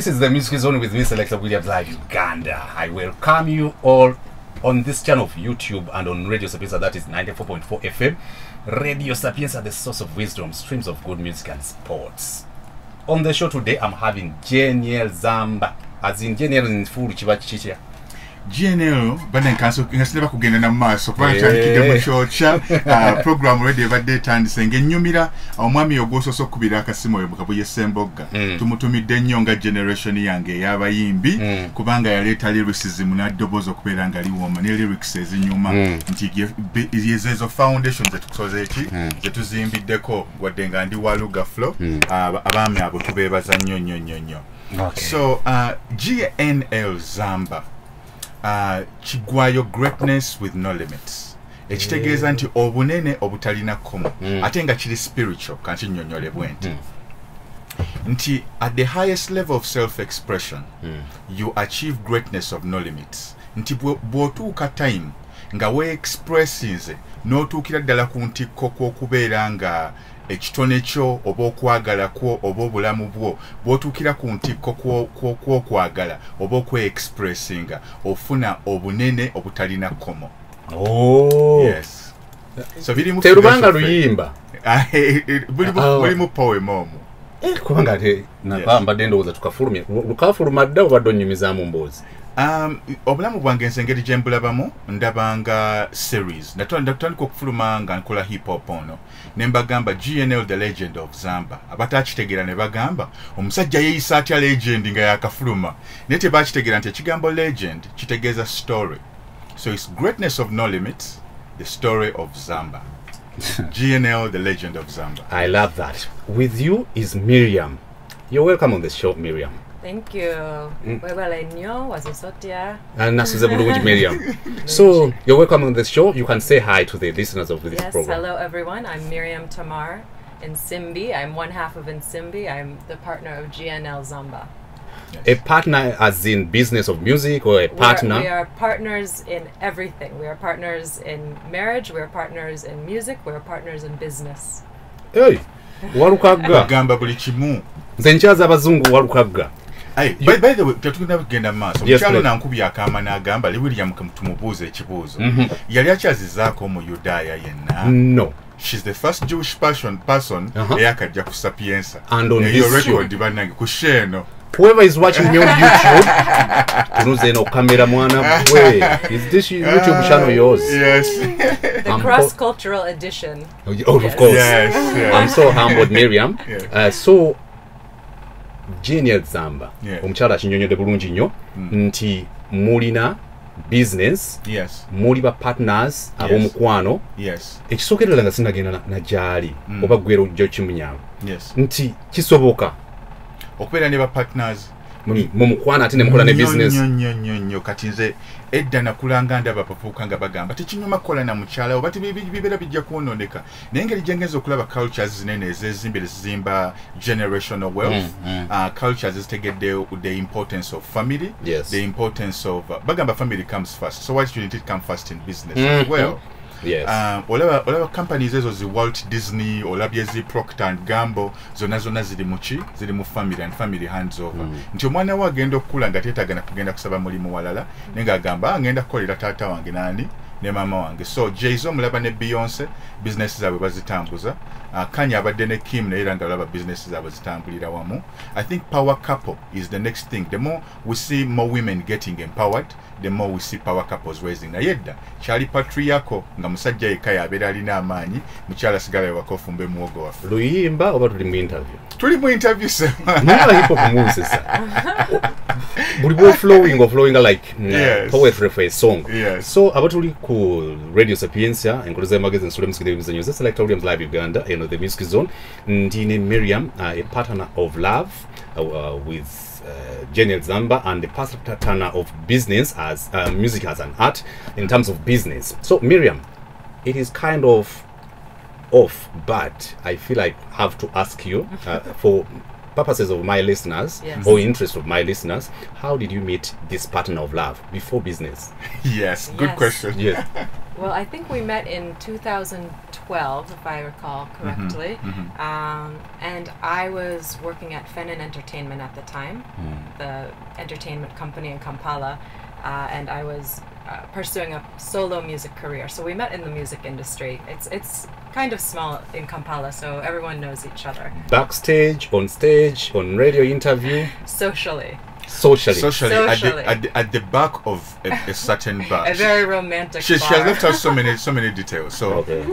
is the Music Zone with me, Selector Williams, live Uganda. I welcome you all on this channel of YouTube and on Radio Sapienza, that is 94.4 FM. Radio Sapienza, the source of wisdom, streams of good music and sports. On the show today, I'm having GNL ZAMBA. As in GNL in full chibachichia. GNL bana nkanso ngaseba kugenda na maso kubanga kigemo chocha program ready badde tandise nyumira omwami ogososo kubira akasimo yobukabu yesemboga tumutumidde nyonga generation yange yabayimbi kubanga yaleta lyricism na dobozo kubera nga liwoma ne lyrics ezinyuma nti yezezo foundations etukoze eki zetuzimbiddeko gwadenga ndi waluga flow abami abo tubebaza nnyo. Okay. So GNL ZAMBA Chigwayo greatness with no limits. Ekitegeeza nti obunene obutalina komo ate nga kiri spiritual kanti nnyonnyole bwenti nti at the highest level of self-expression you achieve greatness of no limits. Nti bw'otuuka time nga we-expressinze n'otuukira ddala ku ntikko kw'okubeera nga ekitone kyo oba okwagala kwo oba obulamu bwo bw'otuukira ku ntikko kw'okwagala oba okwe-expressinga ofuna obunene obutalina kkomo. Oh. Yes. So terubanga luyimba. Bulimu poem omwo. Kubanga ate nabamba ndowooza tukafulumya lukafuluma dda obadde onnyumizaamu mboozi. Obulamu bwange ensengeri gye mbulabamu ndabanga series natandika okufuluma nga nkola hip hop ono ne mbagamba GNL the legend of ZAMBA abatakitegeera ne bagamba omusajja yeeyisa atya legend nga yakafuluma naye tebakitegeera nti ekigambo legend kitegeeza story. So it's greatness of no limits, the story of ZAMBA. GNL the legend of ZAMBA. I love that. With you is Miriam. You're welcome on the show, Miriam. Thank you. Miriam. So, you're welcome on the show. You can say hi to the listeners of this program. Hello everyone. I'm Miriam Tamar, NSiMBi. I'm one half of NSiMBi. I'm the partner of GNL ZAMBA. Yes. A partner as in business of music, or a partner? We are partners in everything. We are partners in marriage. We are partners in music. We are partners in business. Hey, walukaga. Gamba buli kimu. Nze nkyaza abazungu walukaga. By the way, tetugenda kugenda maaso. Mukyalo nankubya akaama n'agamba li William tumubuuze ekibuuzo. Yali akyazizaako mu Yudaya yenna. No. She's the first Jewish person eyakajja ku Sapienza. And on this show. Bannange ku sheno. Whoever is watching me on YouTube, tunuze no camera mwana bwe. Is this YouTube channel yours? Yes. The cross-cultural edition. Oh, of course. Yes. I'm so humbled, Miriam. Yeah. So GNL ZAMBA. Omukyala akinyonyodde bulungi nnyo nti mulina business. Yes. Muli ba partners ab'omukwano. Yes. Ekisookerera nga sinagenda na gyali oba gwero ojja kimunyawo. Yes. Nti kisoboka okubeera ne ba partners mu mukwano ate ne mukola ne business. Nnyo kati nze edda nakulanga ndaba bavubuka nga bagamba tekinyuma kukola na mukyala oba bibeera bijja kwonooneka naye engeri gye ngenza okulaba cultures zinene ezizimba generational wealth. Cultures zitegedde the importance of family. Yes. The importance of bagamba family comes first, so why shouldn't it come first in business as well? Yes. Olaba companies ezo zi Walt Disney olabye zi Procter and Gamble zona ziri mu family and family hands over. Nti omwana we agenda okukula nga teetagana kugenda kusaba mulimu walala nenga agamba ngenda kukolera taata wange nani ne mama wange. So Jay-Z mulaba ne Beyonce business zaabwe bazitambuza. Kanye abadde ne Kim naye era nga olaba business zaabwe zitambulira wamu. I think power couple is the next thing. The more we see more women getting empowered, the more we see power couples raising. Na yedda kyali patriarchal nga musajja yekka yabeera alina amaanyi mukyala sigala ewaka mbe muwogo waffe. Luyimba oba tuli mu interview? Tuli mu interview se. Nala hip hop music sir. Buli bo flowing like poetry for a song. Yes. So abatuli ku Radio Sapienza enkuluza magazine sule music ebyemizanyo ze Selector Williams live Uganda in the Music Zone. Ndine Miriam, a partner of love with GNL ZAMBA and the partner of business as music as an art in terms of business. So Miriam, it is kind of off, but I feel like I have to ask you for purposes of my listeners, Yes. or interest of my listeners, how did you meet this partner of love before business? Yes, good Yes. question. Yes. Well, I think we met in 2012, if I recall correctly. And I was working at Fenin Entertainment at the time, the entertainment company in Kampala, and I was pursuing a solo music career. So we met in the music industry. It's kind of small in Kampala, so everyone knows each other. Backstage, on radio interview, Socially. socially. Socially, Socially. at the back of a certain bar. A very romantic She bar. has left out so many details. So Okay.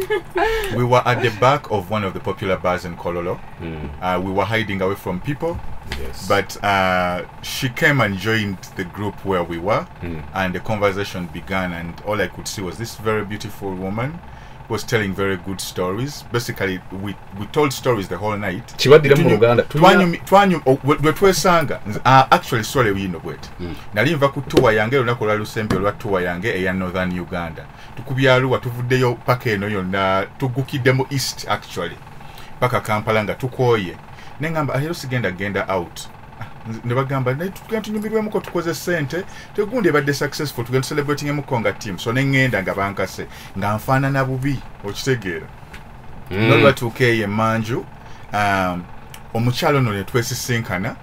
we were at the back of one of the popular bars in Kololo. We were hiding away from people. Yes. But she came and joined the group where we were, and the conversation began. And all I could see was this very beautiful woman who was telling very good stories. Basically, we told stories the whole night. Kibaddira mu Luganda. Twesanga actually sorry wino bwet nali nva ku tour yange olunaku lwa lusembe olwa tour yange eya Northern Uganda tukubyaluwa tuvuddeyo paka eno yonna tugukiddemu east actually paka Kampala nga tukooye nengamba ahero genda out ne bagamba tugenda tunyumirwemuko tukoze sente tegundi ebadde successful tugenda celebrating emukonga team so nengenda nga bankase nga nfaanana bubi okitegeera nolwatuuka eyo emanju omukyalo no ne twesisinkana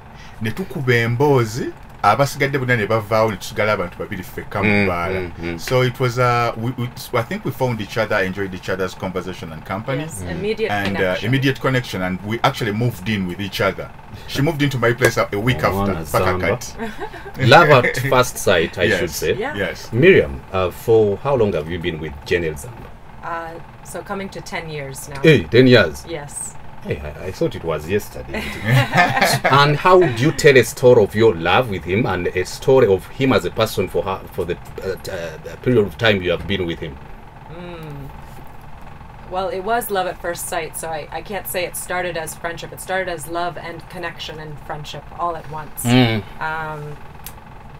ne tukuba emboozi abasigadde bonna ne bavaawo ne tusigala abantu babiri ffekka mu bbaala so it was I think we found each other, enjoyed each other's conversation and company. Yes, immediate and connection. Immediate connection, and we actually moved in with each other. She moved into my place a week after. ZAMBA. Love at first sight, I Yes. should say. Yeah. Yes. Miriam, for how long have you been with GNL ZAMBA? So coming to 10 years now. Hey, 10 years. Yes. Hey, I thought it was yesterday. And how would you tell a story of your love with him and a story of him as a person for the period of time you have been with him? Well, it was love at first sight, so I can't say it started as friendship. It started as love and connection and friendship all at once.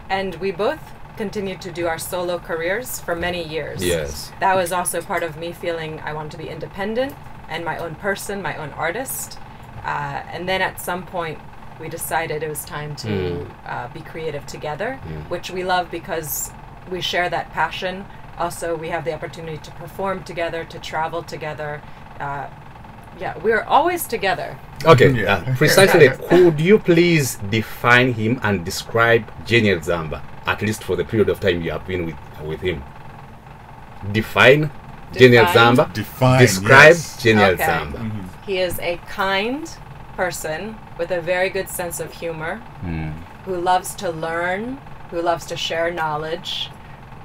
And we both continued to do our solo careers for many years. Yes. That was also part of me feeling I wanted to be independent and my own person, my own artist. And then at some point, we decided it was time to be creative together, which we love because we share that passion. Also, we have the opportunity to perform together, to travel together. Yeah, we're always together. Okay, Yeah. precisely. Could you please define him and describe GNL ZAMBA, at least for the period of time you have been with him? Define GNL Define. ZAMBA. Define, Describe yes. GNL Okay. ZAMBA. He is a kind person with a very good sense of humor, who loves to learn, who loves to share knowledge,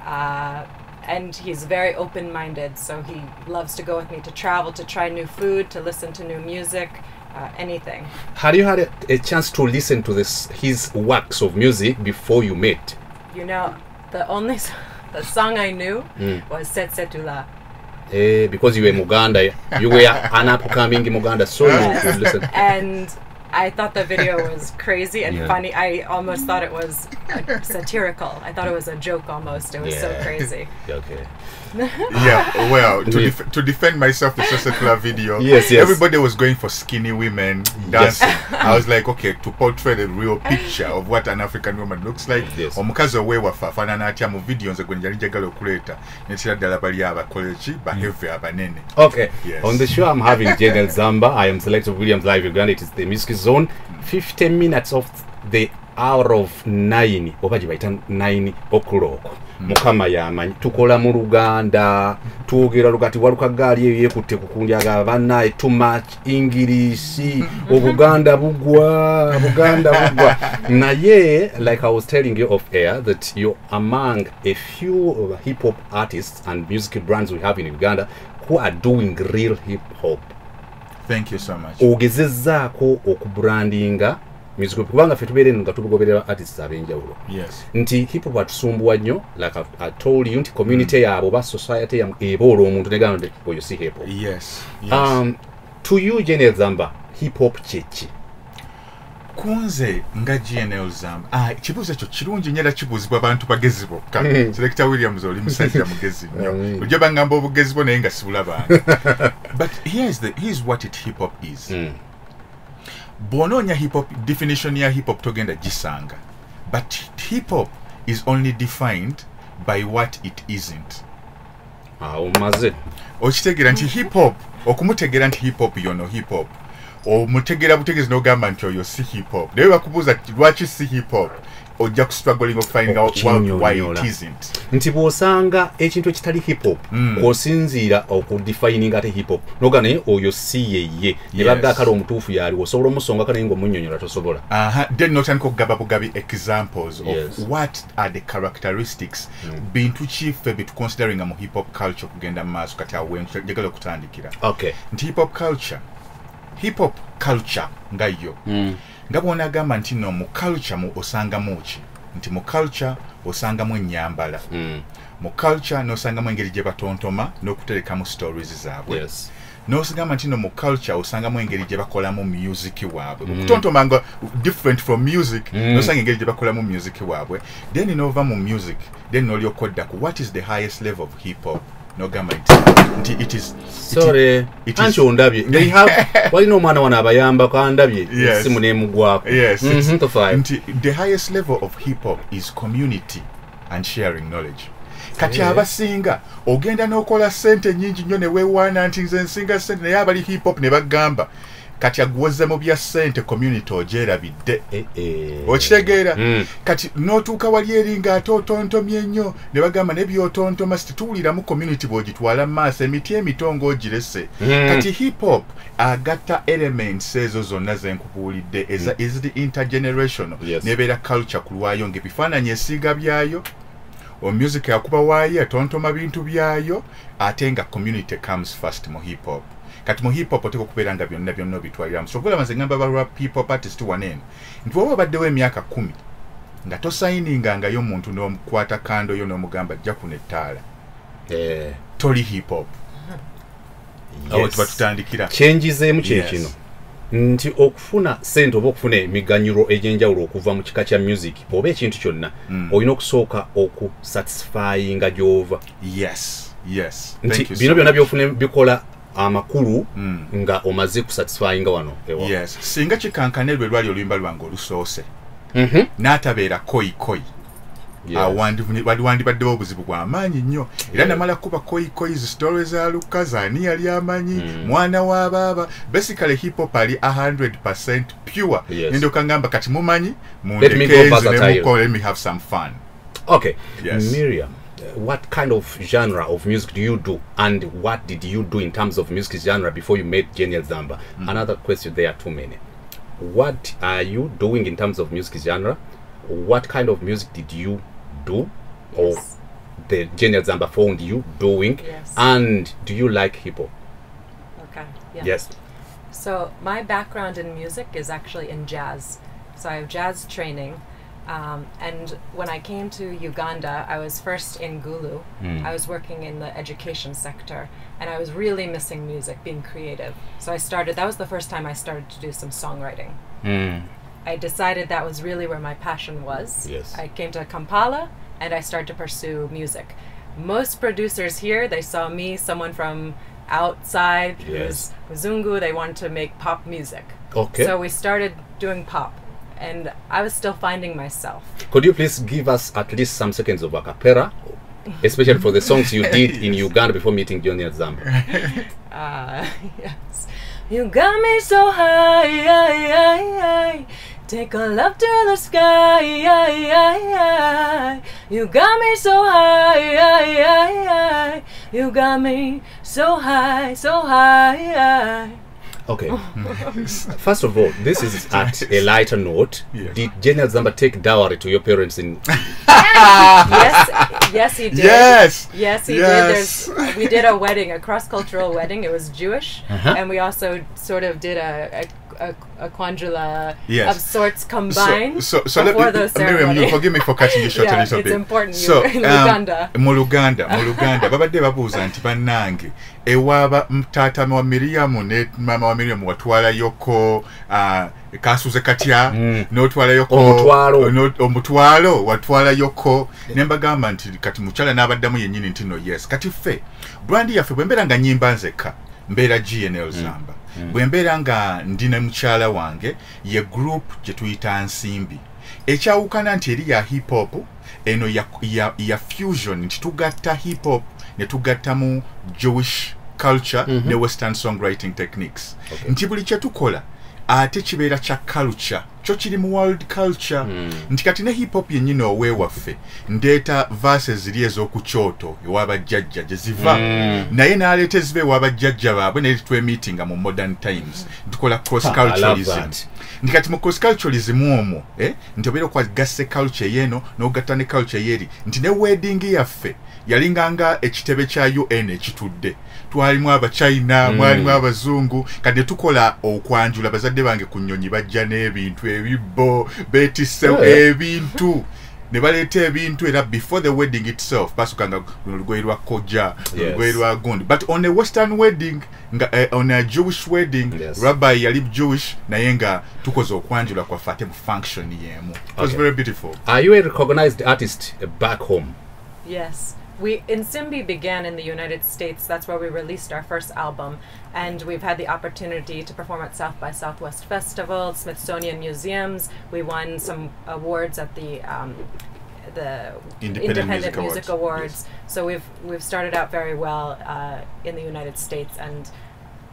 and he's very open-minded, so he loves to go with me to travel, to try new food, to listen to new music, anything. Had you had a chance to listen to his works of music before you met? You know, the song I knew was Setsetula. Because you were Muganda, you were an upcoming Muganda, so you could listen. And I thought the video was crazy and Yeah. funny. I almost thought it was satirical. I thought it was a joke almost. It was so Yeah. crazy. Okay. Yeah, well, to defend myself, the Sesekula video, Yes. everybody was going for skinny women dancing. I was like, okay, to portray the real picture of what an African woman looks like. Yes. Omukazi oweewafa afaanana atya mu video nze gwe njali njagala okuleeta nekira ddala bali abakoleki baheve abanene. Okay. Yes. On the show, I'm having GNL ZAMBA. I am Selector Williams live Uganda. It is the music zone. 15 minutes of the hour of 9. Oba gibayita 9 o'clock. Mukama yamanyi tukola mu Luganda twogera lugati waluka gaali eyo yekutte kukunjaga bannaye too much English Obuganda bugwa naye like I was telling you off air that you're among a few hip hop artists and music brands we have in Uganda who are doing real hip hop. Thank you so much. Ogezezzaako okubrandinga music kubanga ffe tubeere nga tugoberera artists ab'enjawulo. Yes. Nti hip hop atusumbuwa nnyo like I told you nti community yaabo ba society yamu eboola omuntu negamba nti oyo si hip hop. Yes. Yes. To you GNL ZAMBA hip hop kyeki? Kunze nga GNL ZAMBA kibuuzo ekyo kirungi nnyo era kibuuzibwa abantu bagezi bokka. Selector Williams oli musajja mugezi nnyo ojja bangamba obugezi bwo naye nga sibulabanga. But here's what hip hop is. bw'onoonya hip hop definition ya hip hop togenda gisanga, but hip hop is only defined by what it isn't. Omaze Okitegeera nti hip hop, okumutegeera nti hip hop yono hip hop, omutegeera butegeezi n'ogamba nti oyo si hip hop. Naye bakubuuza lwaki si hip hop, ojja kustruggling finding out why it isn't. Nti bw'osanga ekintu ekitali hip hop kw'osinziira okudefining ate hip hop noga naye oyo si yeye ne bagga akala omutuufu yali osobola omusonga kale ngo munnyonnyola tosobola. Then notandika okugaba bugabi examples of what are the characteristics bintu ki ffe betuconsideringa mu hip hop culture kugenda mu maaso kati awo njagala okutandikira. Nti hip hop culture nga yo nga bw'onagamba nti no mu culture mu osangamu ki nti mu culture osangamu ennyambala mu culture n'osangamu engeri gye batontoma n'okuterekamu stories zaabwe n'osigamba nti no mu culture osangamu engeri gye bakolamu music waabwe okutontoma nga different from music n'osanga engeri gye bakolamu music waabwe then n'ova mu music then n'olyoka odda ku what is the highest level of hip hop n'ogamba nti it is sorry anti ondabye they have walina omwana wana abayamba kandabye simu n'emugwako nti the highest level of hip hop is community and sharing knowledge. Kati abasinga ogenda n'okola sente nyingi nnyo ne weewaana nti nze nsinga sente naye abali hip hop ne bagamba kati aguwoze mu bya sente community ogyerabidde okitegeera kati n'otuuka wali eri ng'ate otontomye nnyo ne bagamba ne by'otontoma situwuliramu community bw'ogitwala mu maaso emiti emitongo ogirese kati hip hop agatta elements ezo zonna ze nkubuulidde eziri intergenerational n'ebeera culture ku lwayo ng'ebifaananyi esiiga byayo music yakuba waayo atontoma bintu byayo ate nga community comes first mu hip hop. Kati mu hip hop oteko kubeera nga byonna bitwaliramu. So maze ngamba ba rap hip hop artist wanene nti wowe baddewo emyaka 10 nga tosayininga nga yo muntu n'omukwata kando yo n'omugamba ajja kuno ettaala toli hip hop. Awo tubatandikira kyenjizeemu kino nti okufuna sente oba okufuna emiganyulo egy'enjawulo okuva mu kika kya music oba ekintu kyonna olina okusooka okusatisfyinga gy'ova. Nti bino byonna byofuna bikola amakulu nga omaze kusatisfyinga wano singa kikankane lwe lwali oluyimba lwange olusoose n'atabeera koyi wandibaddewo obuzibu bw'amaanyi nnyo era namala kuba koyi story za Lukas ani yali amanyi mwana wa baba basically hip hop ali 100% pure ndoka ngamba kati mumanyi mundekenze let me have some fun. Miriam, what kind of genre of music do you do and what did you do in terms of music genre before you made GNL ZAMBA? Another question, there are too many. What are you doing in terms of music genre? What kind of music did you do or the GNL ZAMBA found you doing? And do you like hip hop? Yes. So my background in music is actually in jazz. So I have jazz training. And when I came to Uganda, I was first in Gulu. I was working in the education sector, and I was really missing music, being creative. So that was the first time I started to do some songwriting. I decided that was really where my passion was. I came to Kampala, and I started to pursue music. Most producers here, they saw me, someone from outside, who's Mzungu, they wanted to make pop music. So we started doing pop. And I was still finding myself. Could you please give us at least some seconds of a cappella, especially for the songs you did in Uganda before meeting GNL ZAMBA? Yes. You got me so high, take a love to the sky. You got me so high, you got me so high, so high. First of all, this is at a lighter note. Did GNL ZAMBA take dowry to your parents in? Yes, he did. Yes, he did. We did a wedding, a cross-cultural wedding. It was Jewish, and we also sort of did a quandrula of sorts combined. So Miriam, you forgive me for cutting you short a little bit. It's important. So in Uganda. Mu Luganda, babadde babuuza nti bannange ewaba mtata wa Miriam ne mama wa Miriam watwala yoko kasuze katya n'otwala yoko omutwalo watwala yoko nembagamba nti kati mukyala n'abaddamu yennyini nti no yes kati ffe brandi yaffe bwe mbeera nga nnyimba nzekka mbeera GNL ZAMBA bwe mbeera nga ndi ne mukyala wange ye group gye tuyita NSiMBi ekyawukana nti eri ya hip hop eno ya fusion nti tugatta hip hop ne tugattamu Jewish culture ne western songwriting techniques nti buli kye tukola ate kibeera kya culture kyo kiri mu world culture nti kati ne hip hop yennyini oweewaffe ndeeta verses ziri ez'okukyoto ewabajjajja gye ziva naye n'aleeta eziva ewabajjajja baabwe naye twemitinga mu modern times tukola cross culturalism nti kati mu cross culturalism omwo nti obeera okwagasse culture yeeno n'ogatta ne culture yeri nti ne wedding yaffe yalinganga ekitebe kya UN ekitudde twalimu abachina mwalimu abazungu kati tukola okwanjula bazadde bange ku nnyonyi bajja n'ebintu ebibbo betisse ebintu ne baleeta ebintu era before the wedding itself basukanga lugoye lwa koja lugoye lwa gundi but on a western wedding on a Jewish wedding rabbi yali Jewish naye nga tukoze okwanjula kwa fate mu function yemu. It was very beautiful. Are you a recognized artist back home? Yes. NSiMBi began in the United States. That's where we released our first album, and we've had the opportunity to perform at South by Southwest Festival, Smithsonian Museums. We won some awards at the Independent Music Awards. Yes. So we've started out very well in the United States and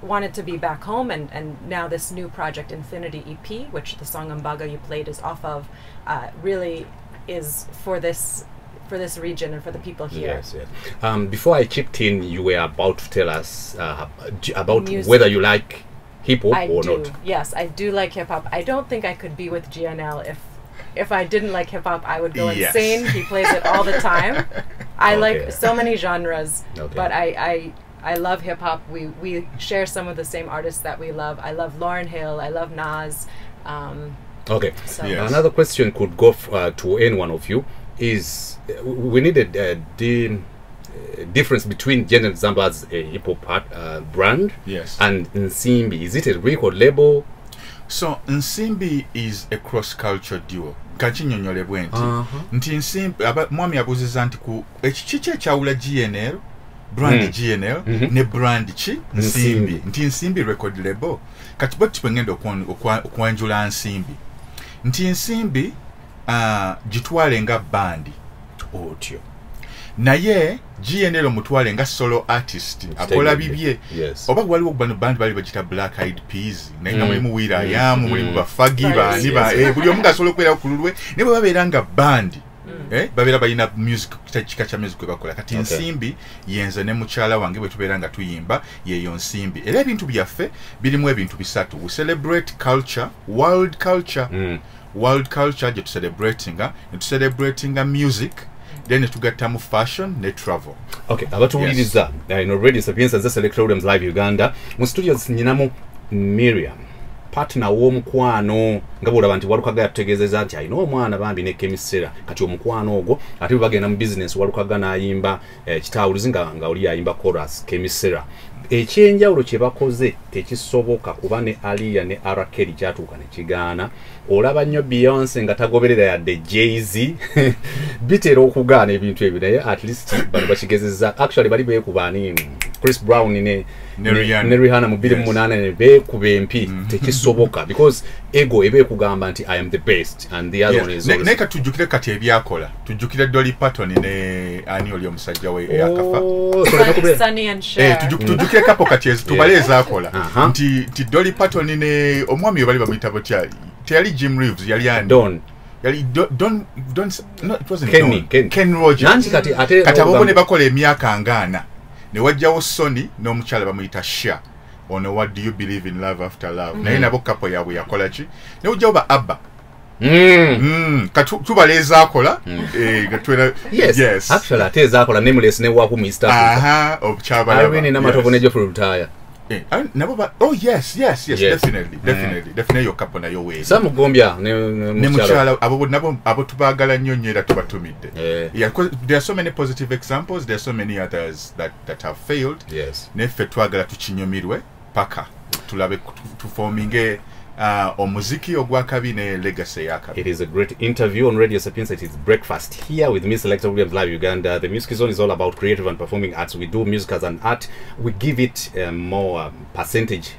wanted to be back home, and now this new project, Infinity EP, which the song Mbaga you played is off of, really is for this region and for the people here. Yes, yes. Before I chipped in, you were about to tell us about music. Whether you like hip hop or do. not. Yes, I do like hip hop. I don't think I could be with GNL if I didn't like hip hop. I would go insane. He plays it all the time. I like so many genres, but I love hip hop. We share some of the same artists that we love. I love Lauryn Hill. I love Nas. Okay. So another question could go to any one of you. Is we needed the difference between GNL ZAMBA as a hip hop brand and NSiMBi. Is it a record label? So NSiMBi is a cross-culture duo. Kachinyonyole bwenti. Nti NSiMBi mwami abuziza nti ku ekichi ekyawula GNL brand GNL ne brand ki NSiMBi. Nti NSiMBi record label. Kati bwe tupengenda okwanjula NSiMBi. Nti NSiMBi gitwale nga bandi otyo naye GNL mutwale nga solo artist akola bibye oba waliwo band bali bagita Black Eyed Peas naye nga mulimu MIRIAM mulimu bafagi bani buli omu gasobola okubeera ku lulwe ne bwe babeera nga bandi babeera balina music kika kya music kwe bakola kati NSiMBi yenze ne mukyala wange bwe tubeera nga tuyimba yeyo NSiMBi era ebintu byaffe birimu ebintu bisatu. We celebrate culture, world culture world culture je celebrating music then tugattamu fashion ne travel. Okay, abatuwuliriza Radio Sapienza za Select Audience Live Uganda mu studios nyinamu Miriam partner w'omukwano nga bwolaba nti walukaga yategeezeza nti ayina omwana bambi ne kemisera kati omukwano ogwo ate bagenda mu business walukaga n'ayimba kitawulizi nga oli yayimba chorus kemisera. Ekyenjawulo kye bakoze tekisoboka kuba ne Aliya ne Arakeli kyatuuka ne kigaana. Olaba nnyo Beyonce nga tagoberera yadde Jay-Z bitera okugaana ebintu ebyo naye at least bano bakigezezza. Actually bali beekuba ani Chris Brown ne Rihanna mu 2008 ne beekuba empi tekisoboka because ego ebe kugamba nti I am the best and the other one is always neka tujukire kati ebyakola tujukire Dolly Parton ne ani oli omusajja we akafa Sunny and Cher tujukire kapo kati tubaleza akola nti Dolly Parton ne omwami bali bamuyita botyali teyali Jim Reeves yali ani yali don't no it wasn't Ken Rogers kati abo ne bakola emyaka ngana ne wajjawo Sony n'omukyala bamuyita Cher ono What Do You Believe in Love After Love naye nabo kapo yabwe yakola ki ne wajjawo ba Abba tubaleza akola yes actually ateza akola nameless ne waku Mr. obchaba Irene na matovu nejo for retire yes definitely your couple na your way some gombia ne muchala abo tubagala nnyo nnyo era tubatumidde there are so many positive examples, there are so many others that have failed neffe twagala tukinyomirwe paka tulabe tuforminge omuziki ogwakabi ne legacy yakabi. It is a great interview on Radio Sapienza. It is breakfast here with Miss Selector Williams Live Uganda. The Music Zone is all about creative and performing arts. We do music as an art. We give it more percentage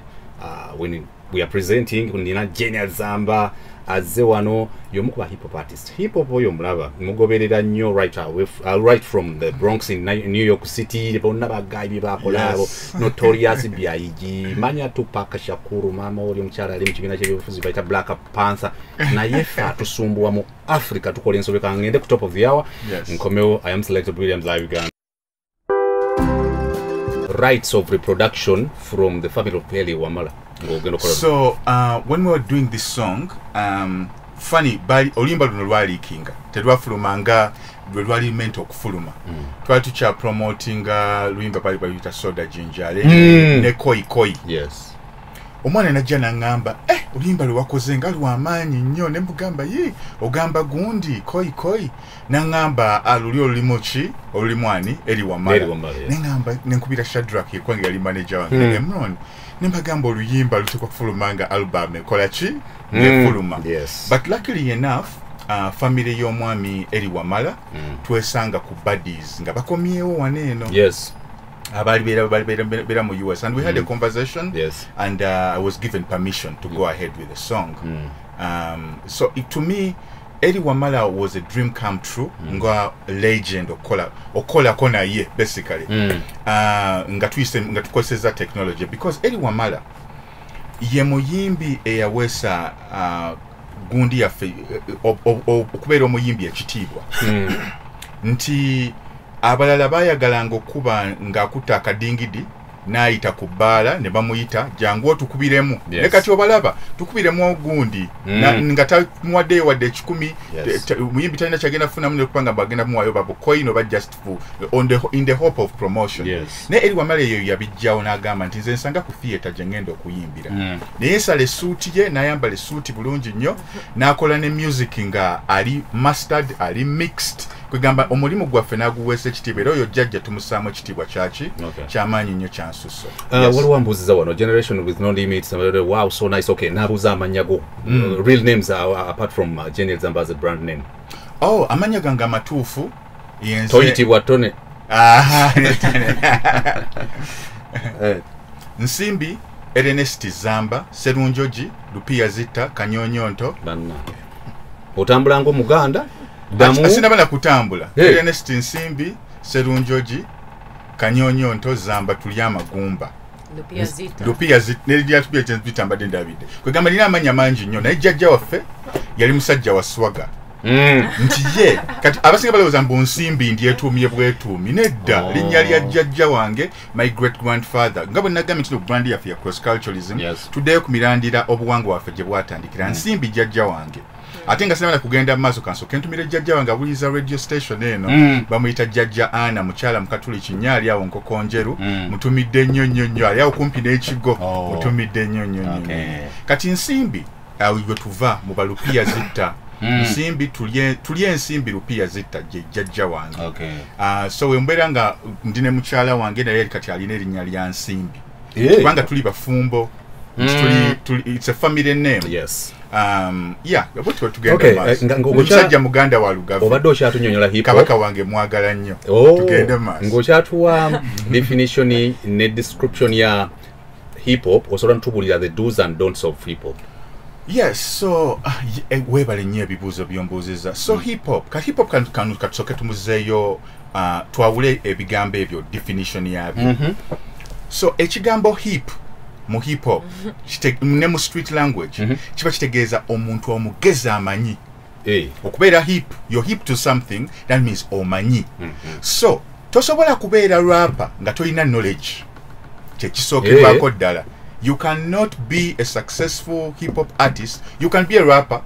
when we are presenting nina GNL ZAMBA azze wano yomu kuba hip hop artist. Hip hop oyo mulaba mugoberera nnyo right from the Bronx in New York City bonna bagayi bakolabo Notorious B.I.G. manya Tupac Shakur mama oli omukyala ali mu kibiina ky'ebyobufuzi bayita Black Panther naye ffe atusumbwa mu Africa tukola ensobeka ngende ku top of the hour nkomeo I am selected Williams live Uganda. Rights of reproduction from the family of Eli Wamala. So when we were doing this song, funny, by Olimba Lunwali Kinga, Tedwa Fulumanga, Lwali meant okufuluma. Try to chat promoting Luimba Bali Soda Ginger, Nekoi. Yes. Omwana najja nangamba olimba lwakozenga lwamaanyi nnyo ne mbugamba ye ogamba gundi koi nangamba aluli olimochi olimwani Eli Wamala nangamba nenkubira Shadrack yekwange yali manager wange Emron nembagamba oluyimba lutekwa kufulumanga album ekola ki nefuluma but luckily enough family y'omwami Eli Wamala twesanga ku buddies nga bakomyewo waneeno abali mu US and we had a conversation and I was given permission to go ahead with the song. So to me Eli Wamala was a dream come true nga legend okola kona ye basically nga tukozesa technology because Eli Wamala ye muyimbi eyawesa gundi yaffe okubeera omuyimbi ekitiibwa nti abalala bayagalanga okuba ng'akutta akadingidi n'ayita ku bbaala ne bamuyita jangu otukubiremu ne kati obalaba tukubiremu ogundi nga tamuwaddeyo wadde 10 muyimbi talina kyagenda kufunamu ne kupanga bagenda muwayo babukoino ba just in the hope of promotion ne Eli Wamala eyo yabijjawo n'agamba nti nze nsanga ku theatre gye ngenda okuyimbira naye yesala essuuti ye n'ayambala essuuti bulungi nnyo n'akola ne music nga ali mastered ali mixed kwegamba omulimu gwaffe n'aguweesa ekitiibwa era oyo jjajja tumusaamu ekitiibwa kyaki kyamaanyi nnyo kyansusso waliwo mbuuziza wano generation with no limits wow so nice okay nabuuza amanya go real names apart from GNL ZAMBA as a brand name amanya gange amatuufu toyitibwa tone NSiMBi Ernest Zamba Serunjoji Lupia Zita Kanyonyonto otambula ngo Muganda asina bana kutambula Ernest NSiMBi Serunjoji Kanyonyonto Zamba Tulyama Gumba Lupia Zita nelya tubye bitambadde Davide kwegamba lina amanya manji nnyo naye jjajja waffe yali musajja wa swaga nti ye kati abasinga balowooza mbu NSiMBi ndyetuumye bwetuumi nedda linnya lya jjajja wange my great grandfather nga bwe nagambye nti brand yaffe ya cross culturalism tuddeyo ku mirandira obuwangwa waffe gye bwatandikira NSiMBi jjajja wange ate nga sinabala kugenda mu maaso kansoke ntumire jjajja wange abuliza radio station eno bamuyita jjajja Ana mukyala mukatuli kinyaali awo Nkokonjeru mutumidde nnyo ali awo kumpi n'ekigo mutumidde nnyo kati NSiMBi awo gwe tuva mu balupia zitta NSiMBi tulye NSiMBi Lupia Zita jjajja wange so wembeera nga ndine mukyala wange naye kati alina erinnya lya NSiMBi kubanga tuli bafumbo it's a family name bwetwo tugenda musajja muganda wa Lugavu obadde okyatunyonyola hip hop kabaka wange mwagala nnyo tugende maaso ng'okyatuwa definition ne description ya hip hop osobola ntubulira the do's and don'ts of hip hop. Yes, so webale nnyo ebibuuzo byombuuziza. So hip hop katusoke tumuzeeyo twawule ebigambo ebyo definition yabyo. So ekigambo hip mu hip hop ne mu street language kiba kitegeeza omuntu omugezi amanyi. Okubeera hip, you're hip to something, that means omanyi. So tosobola kubeera rapper nga tolina knowledge. Kyekisookerwako ddala. You cannot be a successful hip hop artist. You can be a rapper,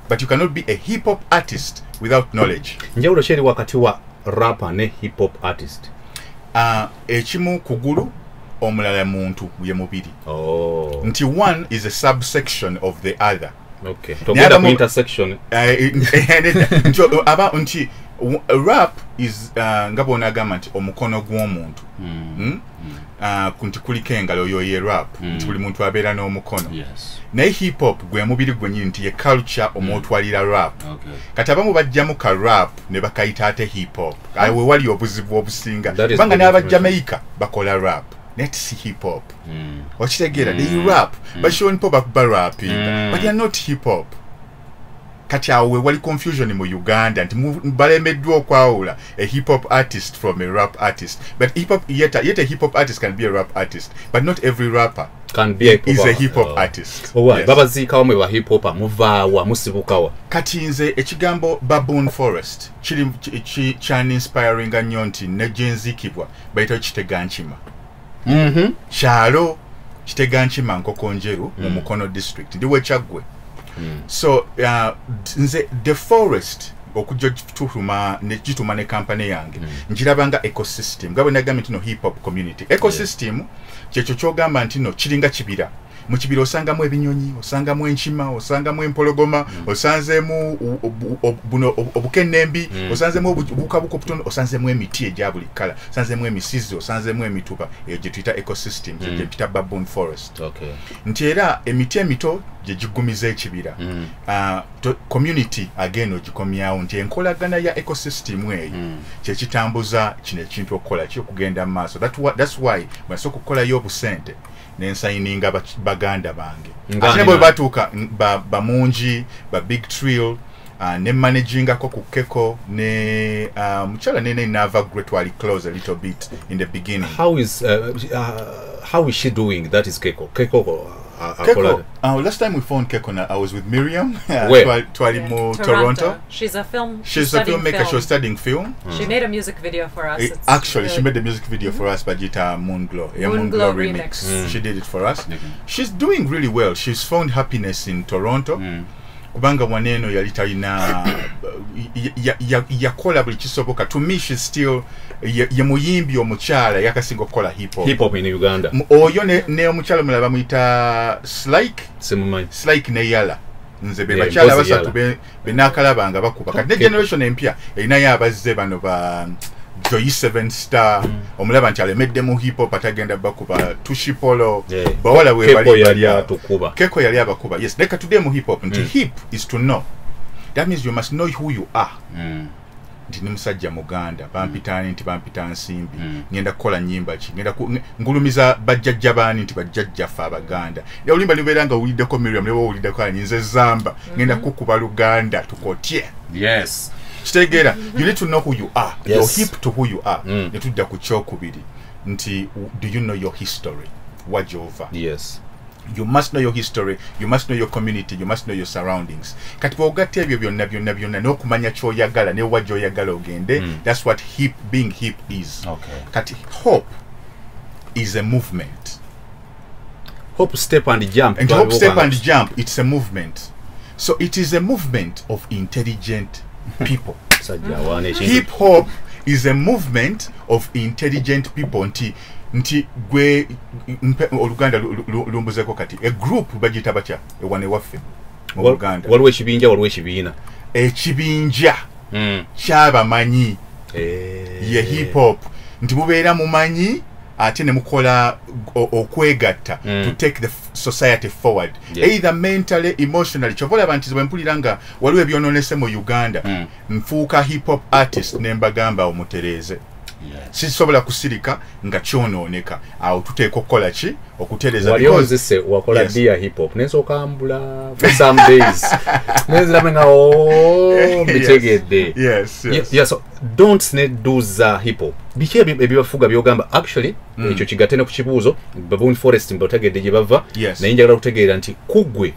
but you cannot be a hip hop artist without knowledge. Njawulo sheri wakati wa rapper ne hip hop artist. Ekimu kugulu omulala muntu ye mubiri. Nti one is a subsection of the other. Okay. Together mu intersection. Nti rap is ngabona agamba nti omukono gw'omuntu. Kunti kuliko engalo yo ye rap nti buli muntu abeera n'omukono. Naye hip hop gwe mubiri gwennyini nti ye culture omwotwalira rap. Kati abamu bajjamu ka rap ne bakayita ate hip hop. We wali obuzibu obusinga. Kubanga n'aba Jamaica bakola rap. Let's hip hop. Ochitegera they rap, but Sean Pop rapping, but they are not hip hop. Kati awe wali confusion mu Uganda nti balemeddwa okwawula a hip hop artist from a rap artist, but hip hop yet a hip hop artist can be a rap artist, but not every rapper can be a hip hop artist. Yes. Baba zika wamwe wa hip hop muvaawa musibukawa kati nze ekigambo baboon forest chili chan inspiring nnyo nti ne genzikibwa bayita kiteganchima kyalo kiteganchima Nkokonjeru mu Mukono district ndiwe Kyaggwe. So nze the forest okujja tutuma ne company yange njirabanga ecosystem ngabwe nagambe ntino hip hop community ecosystem kyekyo kyogamba ntino kiringa kibira mu kibira osangamu ebinyonyi osangamu enkima osangamu empologoma osanzemu buno obukennembi osanzemu obukabuko butono osanzemu emiti egya buli kala osanzemu emisizi osanzemu emituba egyo tuyita ecosystem gye tuyita baboon forest. Nti era emiti emito gye gigumiza ekibira community again ogikomyawo nti enkolagana ya ecosystem eyo kyekitambuza kino ekintu okukola kyokugenda mu maaso. That's why bwasooka okukolayo obusente nensayininga baganda bange ate bwe batuuka bamungi ba big trill ne managingako ku Keko ne muchala nene nava great wali close a little bit in the beginning. How is she doing? That is Keko Keko, last time we phoned Keko, I was with Miriam Toronto. She's a filmmaker. She was studying film. She made a music video for us. Actually, she made the music video for us, Bajita Moonglow. Moonglow remix. She did it for us. She's doing really well. She's found happiness in Toronto. Kubanga waneno yalitalina yakola buli kisoboka. To me, she's still yemuyimbi omukyala yakasinga okukola hip hop in Uganda. Oyo ne omukyala mulaba muyita Slike ne Yala. Nze be bakyala basatu benakalabanga bakuba. Kati generation empya erinayo abazze bano ba Joy 7 Star omulaba nti alemedde mu hip hop atagenda bakuba Tushipolo bawala we bali tukuba Keko yali abakuba. Yes, leka today mu hip hop nti hip is to know. That means you must know who you are. Nti ni musajja Muganda bampitani nti bampita NSiMBi ngenda kukola nyimba ki ngenda ngulumiza bajjajja bani nti bajjajja fa Abaganda ya olimba liberanga uliddeko Miriam lewo uliddeko nze Zamba ngenda kukuba Luganda tukotye. Yes. Kitegera, you need to know who you are. Yes. You're hip to who you are. Netudda ku kyokubiri nti do you know your history? Wajova. Yes. You must know your history, you must know your community, you must know your surroundings. Kati bw'ogatta ebyo byonna n'okumanya ky'oyagala ne wajj'oyagala ogende. That's what being hip is. Kati hope is a movement. Hope step and jump. And hope step and jump, it's a movement. So it is a movement of intelligent people. Hip hop is a movement of intelligent people. Nti gwe Oluganda lumbuzeko kati a group bagita bacha ewane waffe mu Uganda waliwo ekibinja ekibinja kyabamanyi ye hip hop nti mubeera mumanyi ate ne mukola okwegatta to take the society forward either mentally emotionally. Kyovola abantu bwe mpuliranga waliwo ebyononese mu Uganda nfuuka hip hop artist ne mbagamba omutereze. Sisobola kusirika nga kyonooneka awo tuteeka okukola ki okutereza walionzise wakola dia hip hop nesooka ambula for some days neziramenga bitegedde. Yes, so don't neduza hip hop biki ebibafuga byogamba actually ekyo kigatte ne ku kibuuzo baboon forest mbotegedde gye bava naye njagala kutegeera nti kugwe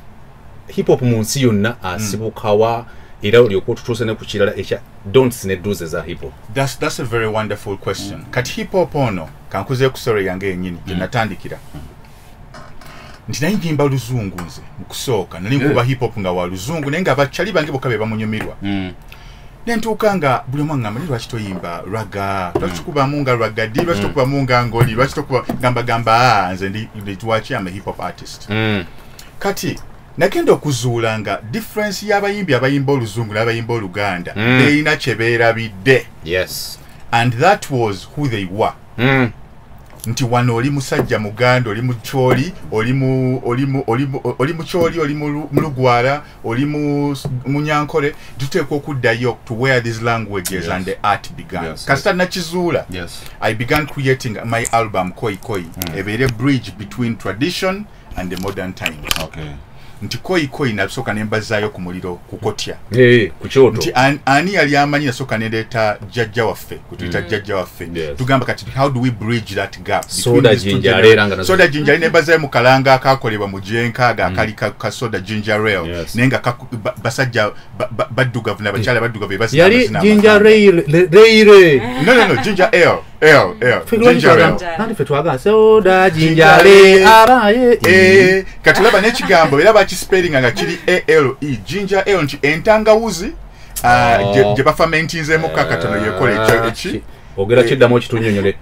hip hop mu nsi yonna asibukawa era olyoka otutuuse ne ku kirala ekya don't neduze za hip hop. That's a very wonderful question. Kati hip hop ono kankuze ku story yange yennyini gye natandikira nti naye njimba Luzungu nze mukusooka nali nkuba hip hop nga wa Luzungu naye nga abakyali bange bokka be bamunyumirwa. Nentuuka nga buli omu aŋŋamba naye lwaki toyimba raga lwaki tukubamu nga ragadi lwaki tukubamu nga ngoli lwaki tokuba gamba nze ndi lwaki am a hip hop artist. Kati nagenda okuzuula nga difference y'abayimbi abayimba Oluzungu n'abayimba Oluganda beerina kye beerabidde. Yes. And that was who they were. nti wano oli musajja muganda oli mucholi oli mucholi oli mulugwala oli munyankole tuteekwa okuddayo to where these languages and the art began kasita nakizuula I began creating my album Koi Koi ebeere bridge between tradition and the modern times nti Koi nasoka nembazaayo ku muliro kukotya ku nti ani yali amanyi nasoka neleeta jjajja waffe kutuyita jjajja waffe tugamba kati how do we bridge that gap soda ginger ale nembazaayo mu kalanga akakolebwa mu gyenkaaga akali ka soda ginger ale nenga basajja baddugavu n'abakyala baddugavu yali ginger ale no ginger ale nandi fe twaga soda ginger ale abaye katulaba n'ekigambo era bakispelling nga kiri ALE ginger ale nti entangawuzi gye bafamentinzemu kakatono yekola eki ogera kiddamu ekitunyonyole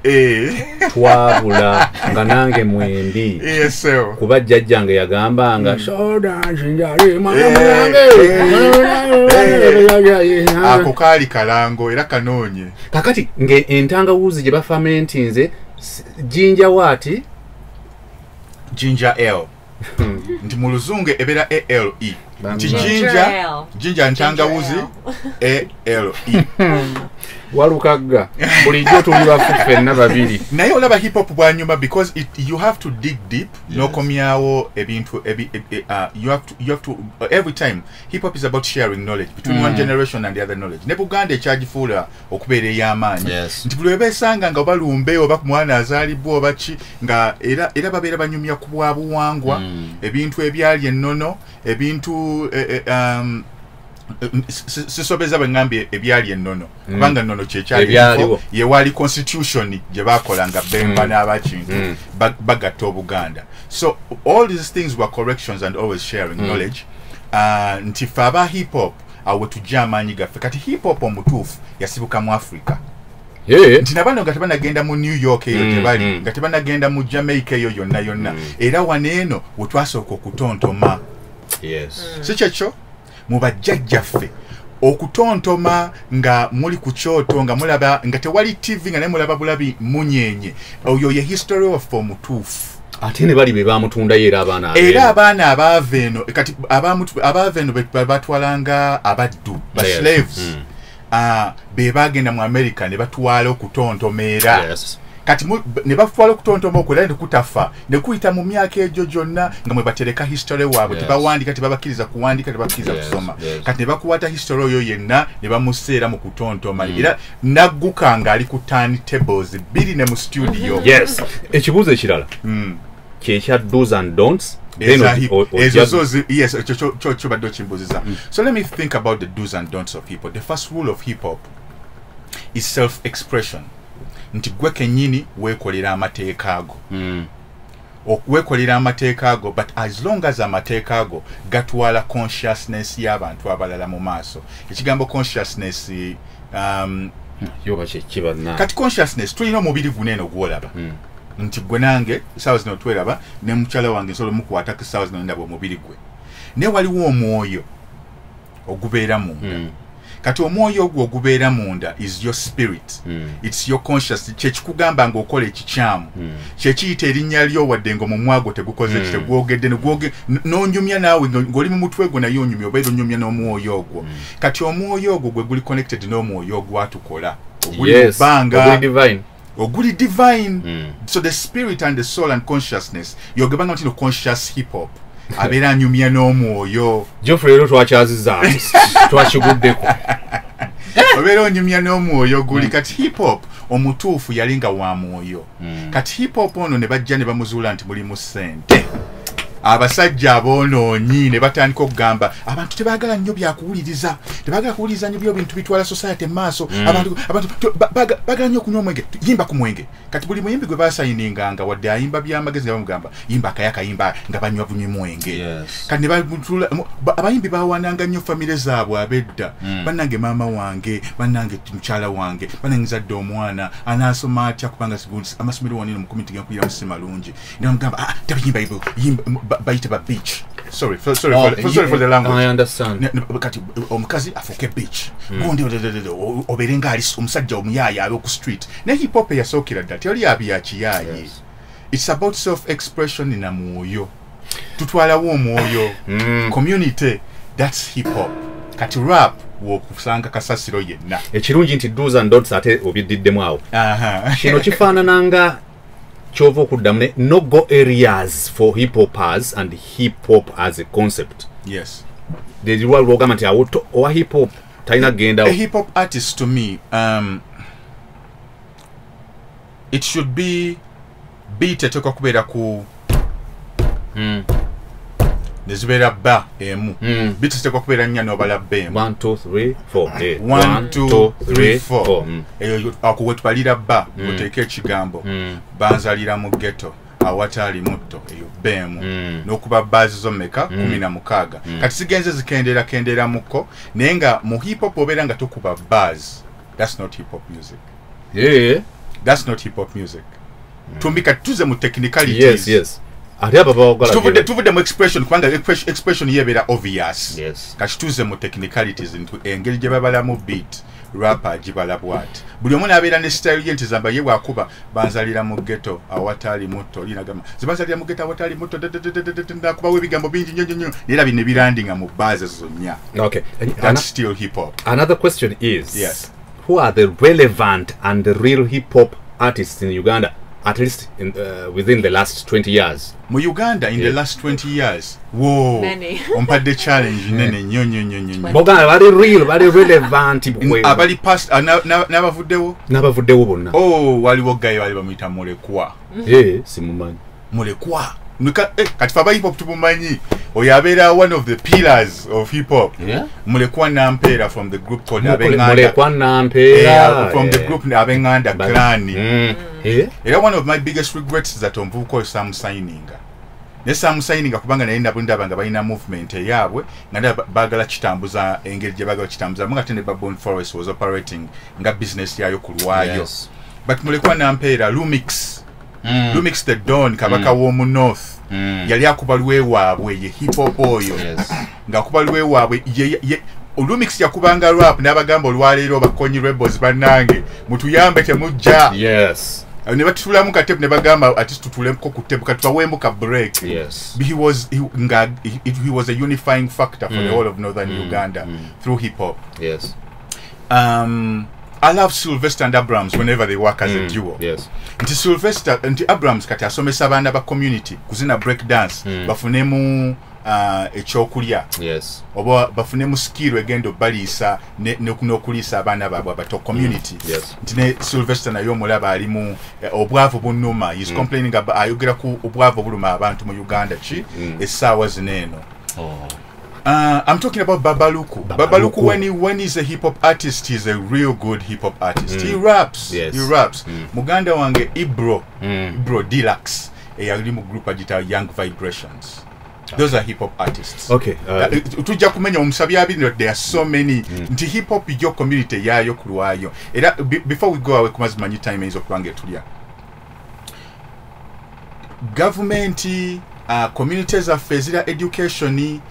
twabula nga nange mwembi kuba jjajjange yagambanga soda ginger ale ako kaali kalango era kanoonye kakati entangawuzi gye bafamentinze ginger wati ginger ale nti mu luzungu ebeera ALE nti ginger ntangawuzi ALE walukagga bulijjo tuli baffenna babiri naye olaba hip hop bwanyuma because you have to dig deep n'okomyawo ebintu you have to every time hip hop is about sharing knowledge between one generation and the other knowledge ne Buganda ekyagifuula okubeera ey'amaanyi nti buli webesanga nga oba lumbe oba ku mwana azaalibwa oba ki nga era babeera banyumya ku bwa buwangwa ebintu ebyali ennono ebintu sisobeza bangambye ebyali ennono kubanga nnono kyekyali yewaali constitution gye bakolanga Bemba n'abakintu bagatta Obuganda so all these things were corrections and always sharing knowledge nti fe aba hip hop awe tujja amaanyi gaffe kati hip hop omutuufu yasibuka mu Africa nti nabano nga tebanagenda mu New York eyo tebali nga tebanagenda mu Jamaica eyo yonna era waneeno we twasooka okutontoma si kyekyo mu bajjajjaffe okutontoma nga muli ku kyoto nga mulaba nga tewali TV nga naye mulaba bulabi munyenye oyo ye history of omutuufu ate ne bali be bamutunda era abaana abaava eno kati abaava eno batwalanga abaddu ba slaves be bagenda mu America ne batwala okutontomeera kati ne batwala okutontoma okwera ne kutafa ne kuyita mu myaka egyo gyonna nga mwe batereka history waabwe tebawandika tebabakkiriza kuwandika tebakkiriza kusoma kati ne bakuwata history oyo yenna ne bamuseera mu kutontoma era nagguka nga ali ku turntables biri ne mu studio ekibuuzo ekirala kyekya do's and don'ts so let me think about the do's and don'ts of hip hop. The first rule of hip hop is self-expression. Nti gwe kennyini weekolera amateeka ago okuweekolera amateeka ago but as long as amateeka ago gatwala consciousness y'abantu abalala mu maaso ekigambo consciousness yoba kyekibanna kati consciousness tulina omubiri guneeno gwolaba nti gwe nange essaawa zino tweraba ne mukyala wange nsobola mukwatako essaawa zino ndaba omubiri gwe naye waliwo omwoyo ogubeera munda kati omwoyo ogwo ogubeera munda is your spirit it's your conscious kyekikugamba nga okola ekikyamu kyekiyita erinnya lyo wadde nga omumwago tegukoze kitegwogedde n'onyumya naawe ng'oli mu mutwe gwo naye onyumya obeera onyumya n'omwoyo ogwo kati omwoyo ogwo gwe guli connected n'omwoyo ogwatukola oguli mubbanga oguli divine so the spirit and the soul and consciousness yogebanga ntino conscious hip hop abeera anyumya n'omwoyo Geoffrey lero twakyaziza twakiguddeko obeera onyumya n'omwoyo guli kati hip hop omutuufu yalinga wa mwoyo kati hip hop ono ne bajja ne bamuzuula nti mulimu ssente abasajja aboonoonyi ne batandika okugamba abantu tebaagala nnyo byakuwuliriza tebaagala kuwuliriza nnyo bintu bitwala society maaso abantu baagala nnyo okunywa omwenge yimba ku mwenge kati buli muyimbi gwe baasayininganga wadde ayimba by'amagezi ne bamugamba yimba akayakayimba nga banywa bunywi mwenge kati ne batula abayimbi baawananga nnyo famire zaabwe abedda bannange maama wange bannange mukyala wange bannange nzadde omwana anaasoma atya kubanga amasomero wanino mu komiti genkuyiiramu si malungi ne bamugamba tabiyimba baita ba beach sorry for the language I understand kati omukazi afuke beach gundi oberenga ali omusajja omuyaya abe ku street ne hip hop yasookera ddala teri abi ya kiyaye it's about self-expression in a mwoyo. Tutwalawo omwoyo. Community, that's hip hop. Kati rap wokusanga kasasiro yenna. Ekirungi nti do's and don'ts ate obididdemu awo. Kino kifaanananga kyova okuddamu no go areas for hip hoppers and hip hop as a concept. Yes. There's one ogamba nti awo owa hip hop talina genda. A hip hop artist to me, it should be beat eteka kubeera ku nezibeera ba emu beat eteka kubeera nnya n'obala ba emu 1 2 3 4 1 2 3 4 eyo akuwetwalira ba oteeka ekigambo banzalira mu ghetto awatali mutto eyo bemu n'okuba baazi z'omeka 16 kati sigenze zikendera muko naye nga mu hip hop obeera nga tokuba buzz. That's not hip hop music. Yeah, that's not hip hop music. Tumbika tuze mu technicalities. Yes. Ate ababa tuvude mu expression kubanga expression yebera obvious. Yes. Kati tuze mu technicalities into engeri gye babala mu beat rapper gibala bwat. Buli omu abeera ne style ye nti Zamba ye bwakuba banzalira mu ghetto awatali mutto linagama. Zibanzalira mu ghetto awatali mutto ndakuba webigambo bingi nnyo era bine birandinga mu buzz zonnya. Okay. That's still hip hop. Another question is, yes, who are the relevant and the real hip hop artists in Uganda, at least in, within the last 20 years? Mu Uganda in the last 20 years. Whoa. Many. Ompadde challenge nene nyo. Boganda bali real, bali relevant. Abali past n'abavuddewo bonna. Oh, waliwo gayi wali bamuyita mulekwa. Simumanyi. Mulekwa. Kati fa hip hop tumumanyi. Oyo abeera one of the pillars of hip hop. Yeah. Mulekwa Nampera from the group called Abenganda. Mulekwa Nampera. From the group Abenganda Clan. Yeah. One of my biggest regrets is that Omvuko Sam signinga. Ne Sam signinga kubanga naye ndabunda balina movement yaabwe nga bagala kitambuza engeri gye bagala kitambuza nga tene Babon Forest was operating nga business yayo kulwayo. Yes. But Mulekwa Nampera Lumix. Lumix the Don kabaka w'omu North. Yali akubalwe waabwe ye hip hop oyo. Yes. Nga akubalwe waabwe ye Lumix yakubanga rap n'abagamba olwaleero bakonyi rebels banange mutuyambe temujja. Yes. Ne batulamu katepu ne bagamba ati tutuleko kutepu katwawembo ka break. Yes. He was a unifying factor for the whole of northern Uganda through hip hop. Yes. I love Sylvester and Abrams whenever they work as a duo. Yes. Nti Sylvester nti Abrams kati asomesa abaana ba community kuzina break dance bafunemu ekyokulya. Yes. Oba bafunemu skill egendo balisa n'okulisa abaana baabwe abato community. Yes. Nti ne Sylvester nayo mulaba alimu obwavu bunnuma. He's complaining about ayogera ku obwavu buluma abantu mu Uganda ki essaawa zineeno. I'm talking about Babaluku. Babaluku when he's a hip hop artist, he's a real good hip hop artist. He raps. Yes. He raps. Muganda wange Ibro Deluxe. Yali mu group agita Young Vibrations. Those are hip hop artists. Okay. Tujja kumenya omusabi abiri, there are so many. Nti hip hop yo community yayo kulwayo. Era before we go away kumazimanyi time ezo kubange tulya. Government communities affairs, education,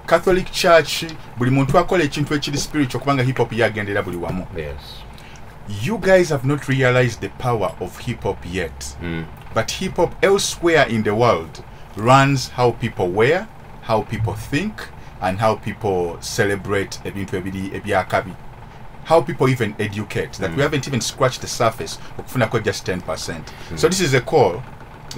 Catholic Church, buli muntu akola ekintu ekiri spiritual kubanga hip hop yagendera buli wamu. Yes. You guys have not realized the power of hip hop yet. But hip hop elsewhere in the world runs how people wear, how people think, and how people celebrate ebintu ebiri ebyakabi. How people even educate. That we haven't even scratched the surface. Okufunako just 10%. So this is a call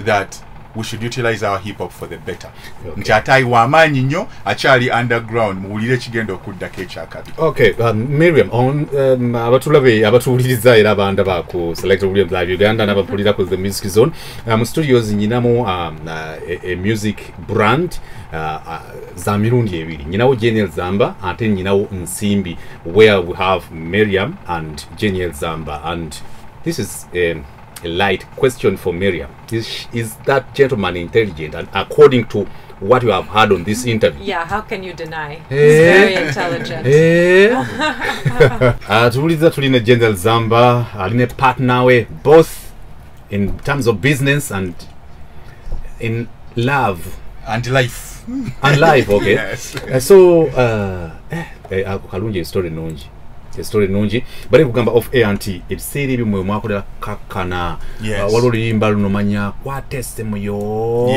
that we should utilize our hip hop for the better. Nti atai wamanyi nnyo achali underground muwulire kigenda okuddako ekyakabi. Okay, Miriam, on abatulabe abatuwuliriza era abanda baku Select Williams Live Uganda n'abapulira ku The Music Zone. Mu studios nyinamu a music brand za mirundi ebiri. Nyinawo GNL Zamba ate nyinawo NSiMBi, where we have Miriam and GNL Zamba, and this is a light question for Miriam. Is that gentleman intelligent? And according to what you have heard on this interview, yeah, how can you deny? He's very intelligent. Tuliza tulina GNL Zamba, aline partner we both in terms of business and in love and life. And life, okay. Yes. So kalungi story nonji. story nungi bali kugamba off air anti ebiseera ebyo mwe mwakolera kakkana waliwo oluyimba luno manya kwata essimu yo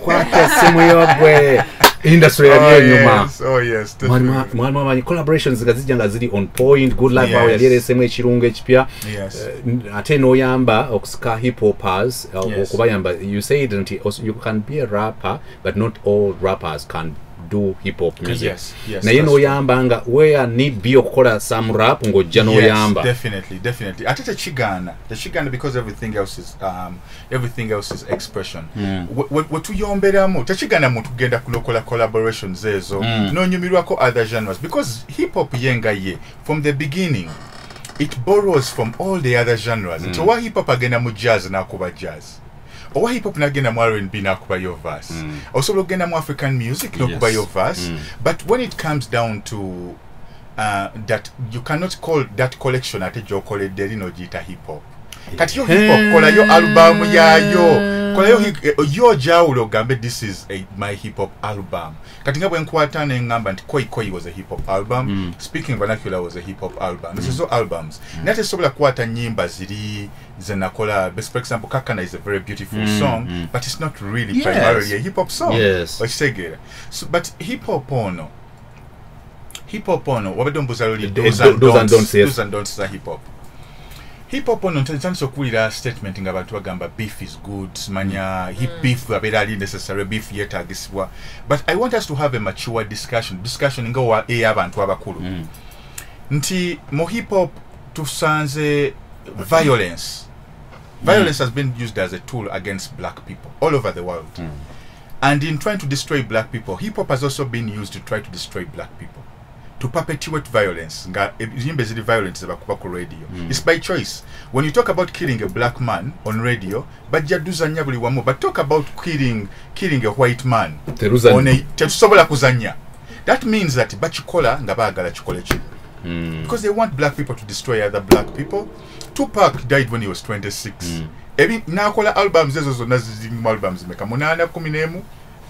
kwata essimu yo gwe industry yali enyuma mwalimu amanyi collaborations nga zijja nga ziri on point good life awo yali eresemu ekirungo ekipya ate n'oyamba okusika hip hoppers okubayamba you said nti you can be a rapper but not all rappers can do hip hop music. Naye n'oyamba nga where need be okukola some rap ng'ojja n'oyamba. Definitely. Ate tekigana because everything else is expression. We tuyomberamu tekigana mu tugenda kulokola collaborations ezo n'onyumirwako other genres because hip hop yenga ye from the beginning it borrows from all the other genres. Nti owa hip hop agenda mu jazz n'akuba jazz. Owa hip hop nagenda mu R&B nakuba yo verse. Osobola ogenda mu African music nokuba yo verse. But when it comes down to that you cannot call that collection ate gyokoledde lino giyita hip hop. Kati yo hip hop kola yo album yayo. Kola yo jawulo gambe this is my hip hop album. Kati nga bwe nkwata n'engamba nti Koi was a hip hop album. Speaking Vernacular was a hip hop album. This is all albums. Nate sobola kwata nyimba ziri zenakola. For example, Kakana is a very beautiful song, but it's not really primarily a hip hop song. So, but hip hop ono wabedombuza loli do's and don'ts za hip hop. Hip hop ono ntandise okuwulira statement nga abantu bagamba beef is good, manya hip beef abeera ali necessary, beef yeetagisibwa. But I want us to have a mature discussion nga ey'abantu abakulu. Nti mu hip hop tusanze violence has been used as a tool against black people all over the world. And in trying to destroy black people, hip hop has also been used to try to destroy black people, to perpetuate violence. Violence radio. It's by choice. When you talk about killing a black man on radio, but talk about killing a white man on a that means that because they want black people to destroy other black people. Tupac died when he was 26. Nakola albums albums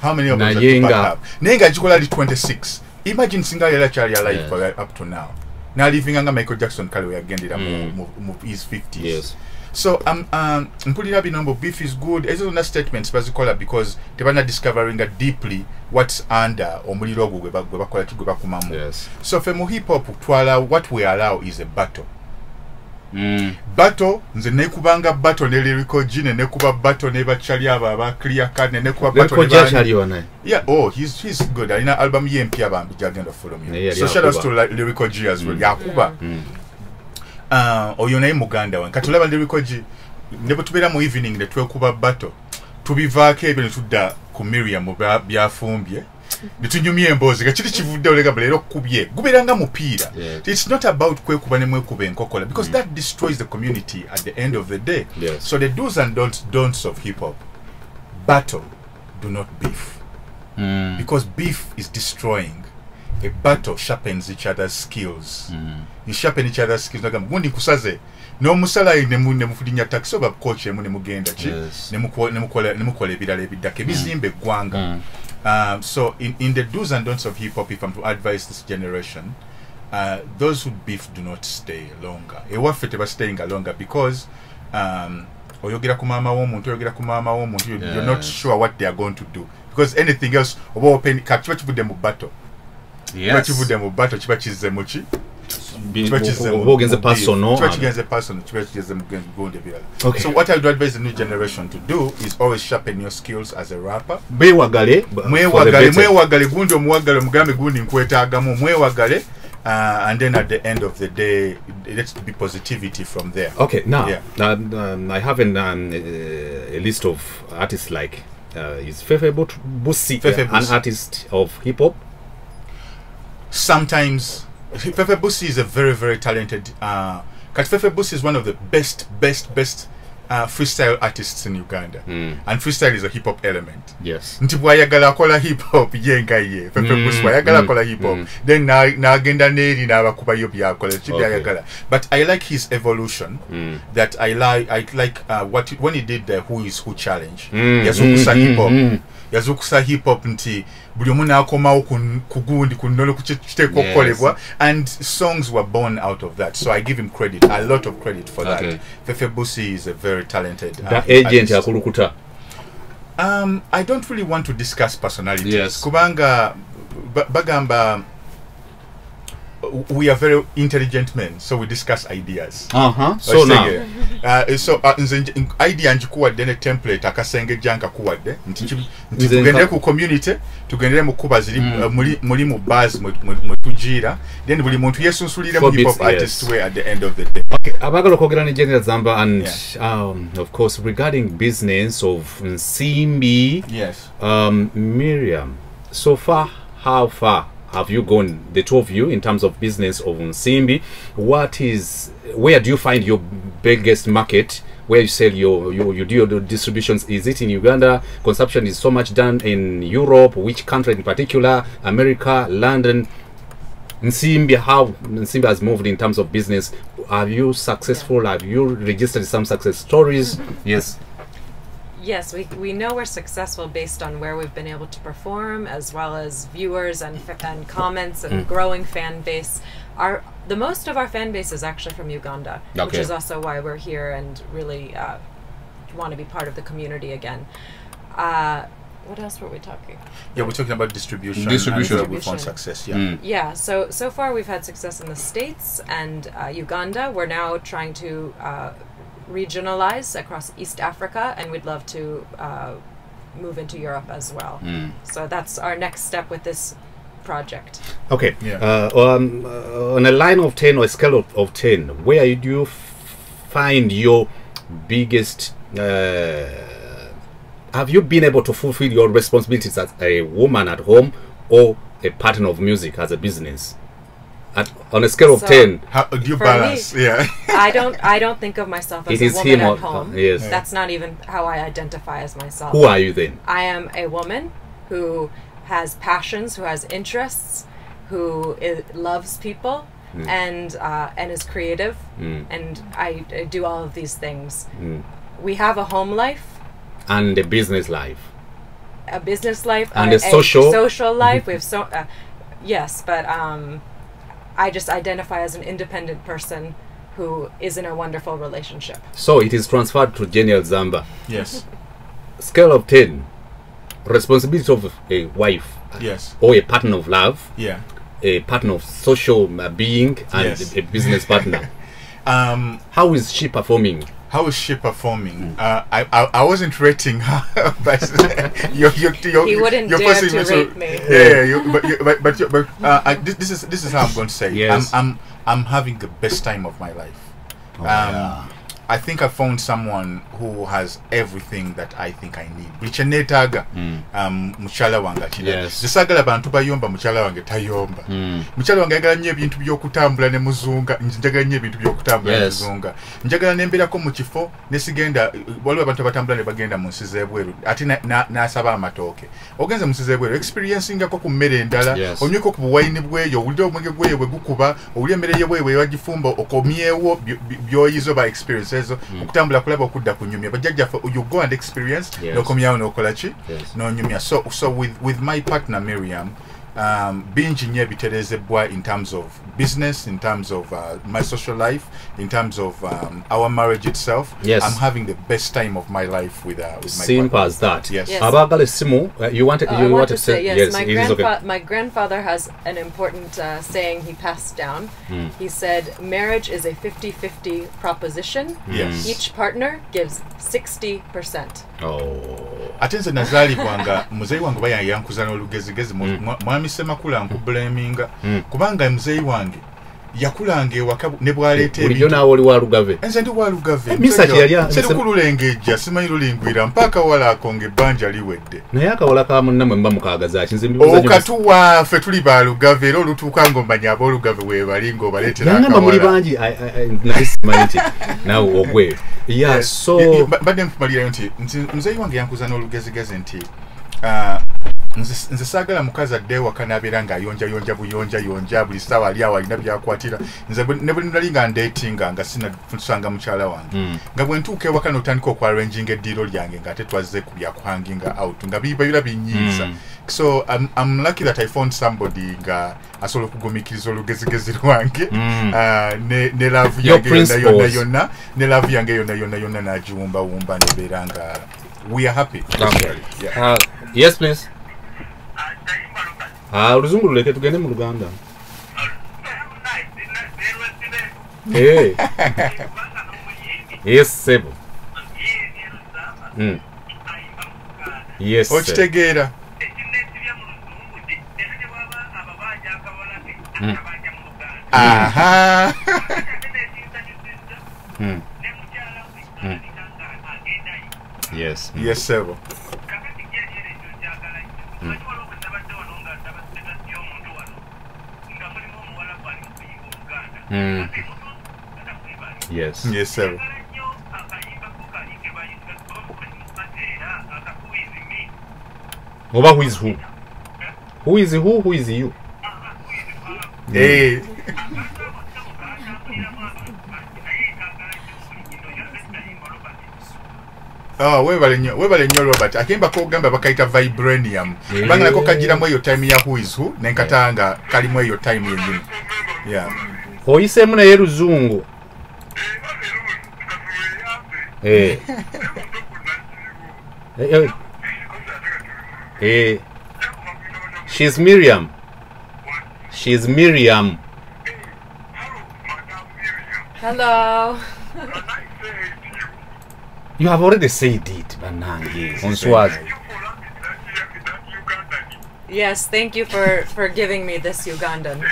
how many of them Tupac have? Nenga jikola 26. Imagine singa yala chali alive up to now. Now living anga Michael Jackson kale yagendera mu his 50s. So mpulira binombo beef is good. Ezo na statements bazikola because tebana discovering deeply what's under omuliro gwe bakola kigwe bakumamu. So for mu hip hop twala what we allow is a battle. Battle nze nekubanga battle ne lyrical gene nekuba battle ne bachali aba clear card ne nekuba battle ne he's good. Ina album ye mpya bambi jagenda follow me. So shout out to lyrical G as well. Yakuba oyo naye muganda wan katulaba lyrical G nebo tubera mu evening ne twekuba battle tubivaako ebyo ne tudda ku Miriam byafumbye bitunyumye embozi kachiri kivudde olega balero kubye guberanga mupiira. It's not about kwekuba ne mwekuba enkokola because that destroys the community at the end of the day. So the do's and don'ts of hip hop: battle, do not beef, because beef is destroying. A battle sharpens each other's skills. You sharpen each other's skills. Gundi kusaze no musala ne mufudinya taxi oba coach ne mugenda chi ne mukola ebirala ebiddake bizimbe gwanga. So in the do's and don'ts of hip hop, if I'm to advise this generation, those who beef do not stay longer. Ewaffe teba staying longer because oyogera ku maama w'omuntu you're not sure what they are going to do because anything else oba open kiba kivudde mu battle. Kivudde mu battle kiba kizze mu ki So what I would advise the new generation to do is always sharpen your skills as a rapper. Mwewagale gundi omuwagale mugambe gundi nkwetaagamu mwewagale. And then at the end of the day, let's be positivity from there. Okay, now I have a list of artists like is Fefe Bussi an artist of hip hop? Sometimes Fefe Bussi is a very, very talented. Fefe Bussi is one of the best freestyle artists in Uganda. And freestyle is a hip hop element. Yes. Nti bwayagala akola hip hop yenga ye. Fefe Bush bwayagala akola hip hop. Then na agenda neri na abakuba yo byakola chibya. But I like his evolution. That I like when he did the Who Is Who challenge. Yazukusa hip hop. Yazukusa hip hop nti buli omuntu akomawo kugundi kunolo kuchiteko kolebwa, and songs were born out of that. So I give him credit, a lot of credit for that. Fefe Busi is a very talented agent yakulukuta. I don't really want to discuss personalities. Yes. Kubanga bagamba we are very intelligent men, so we discuss ideas. So now idea njikuwadde ne template akasenge janka kuwadde tugende ku community, tugendere mu kuba ziri muri mu buzz mutujira, then buli muntu yesunsulire mu hip hop artist way at the end of the day. Okay, abagala kwogera ne General Zamba, and of course regarding business of NSiMBi. Yes. Miriam, so far, how far have you gone, the two of you, in terms of business of NSiMBi? Where do you find your biggest market, where you sell you do your distributions? Is it in Uganda? Consumption is so much done in Europe. Which country in particular? America, London? NSiMBi, how NSiMBi has moved in terms of business? Are you successful? Have you registered some success stories? Yes. Yes, we know we're successful based on where we've been able to perform, as well as viewers and comments and growing fan base. The most of our fan base is actually from Uganda, which is also why we're here and really want to be part of the community again. What else were we talking? Yeah, we're talking about distribution. And we found success. Yeah. So far we've had success in the States and Uganda. We're now trying to regionalize across East Africa, and we'd love to move into Europe as well. So that's our next step with this project. Okay. On a line of 10 or a scale of 10, where do you find your biggest have you been able to fulfill your responsibilities as a woman at home or a partner of music as a business? On a scale of 10, how do you balance? Me, I don't think of myself as a woman at home. Yes. That's not even how I identify as myself. Who are you then? I am a woman who has passions, who has interests, who loves people, and is creative, and I do all of these things. We have a home life and a business life. A business life and a social life. We have yes, but I just identify as an independent person who is in a wonderful relationship. So it is transferred to GNL ZAMBA. Yes. Scale of 10, responsibility of a wife. Yes. Or a partner of love. Yeah. A partner of social being and a business partner. How is she performing? How is she performing? I wasn't rating her, but he wouldn't dare to rate me. But this is how I'm going to say. Yes. I'm having the best time of my life. I think I found someone who has everything that I think I need. Bichenetaga muchala wanga chine. Yes. Zisagala bantu bayomba muchala wange tayomba. Muchala wange agala nnyo ebintu by'okutambula ne muzunga, njagala nnyo ebintu by'okutambula ne muzunga. Njagala nembeerako mu kifo ne sigenda waliwo abantu abatambula ne bagenda mu nsi z'ebweru ate n'asaba amatooke. Ogenze mu nsi z'ebweru experiencingako ku mmere endala, onyweko ku buwayini bweyo, owulire omwenge gweyo bwe gukuba, owulire emmere ye bweyo wagifumba, okomyewo by'oyizo ba experiences. Okutambula kulaba okudda kunyumya bajjajjaffe you go and experience n'okomyawo n'okola ki n'onyumya. So with my partner Miriam, bingi nnyo ebitereezebwa in terms of business, in terms of my social life, in terms of our marriage itself. I'm having the best time of my life with my simple partner. As that. Yes. Abagale Simu, you want to say yes, my grandfather has an important saying he passed down. He said marriage is a 50-50 proposition. Yes. Each partner gives 60%. Ate nze nazaalibwanga muzeyi wange bayankuza n'olugezigezi mwami Semakula nkubulaminga kubanga muzeyi wange yakulanga ewaka ne bwaleeta bulijjo naawe oli wa Lugave nze ndi wa Lugave Misa kyeyali serukululengejja simanyi lulingwira mpaka walako ng'ebbanja liwedde naye akawala ka munnammwe mba mukaagazaaki nze okatuwa ffe tuli ba Lugave era olutuuka ng'omanya ab'Olugave weebali ng'obaleetera akawala muli bangi naye simanyi nti naawe ogweyo so badde nfumalirayo nti muzeeyi wange yankuza n'olugezigezi nti nze saagala mukazi adde ewaka n'abeera ng'ayonja buli ssaawa ali awo alina byakwatira nze ne bwe nali nga ndeetinga nga sinatusanga mukyala wange nga bwe ntuuka ewaka n'otandika okwarranginga eddiiro lyange ng'ate twazze ku byakuhanginga out nga bibeera binyiiza so I'm lucky that I found somebody nga asobola okugumikiriza olugezigezi lwange ne laavu yange yonna ne laavu yange yonna n'agiwumbawumba nebeera nga we are happy. Yeah. Yes please. Oluzungu luleke tugende mu Luganda. Hey. Yes sebo. Yes. Okitegeera. Aha. Yes. Yes sebo. Yes. Yes sir. Oba who is who? Who is who? Who is you? Hey. Webale nnyo Robert akemba kogamba bakaita vibranium banga nako kagiramu eyo time ya who is who nenkatanga kalimu eyo time yennyini oyisemu naye luzungu she's Miriam. She's Miriam. Hello. You have already said it, Banangi. On Swazi. Yes, thank you for giving me this Ugandan.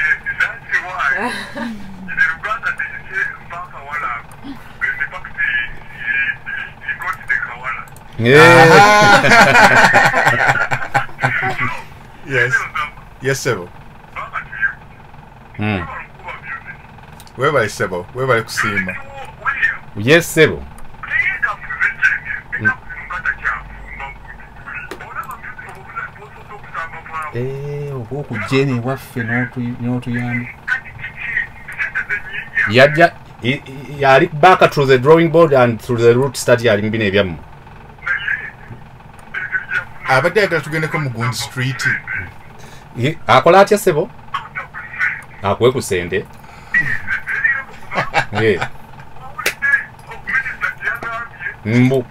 Yes. Yes, Sebo. Webale Sebo. Webale kusimba. Yes, Sebo. Oku Jenny waffe n'otuyamba. Yali back through the drawing board and through the root start yali mbina ebyamu. Abadde agala tugendeko mu Gundi Street. Akola atya Sebo? Akuwe ku sente. Mbu.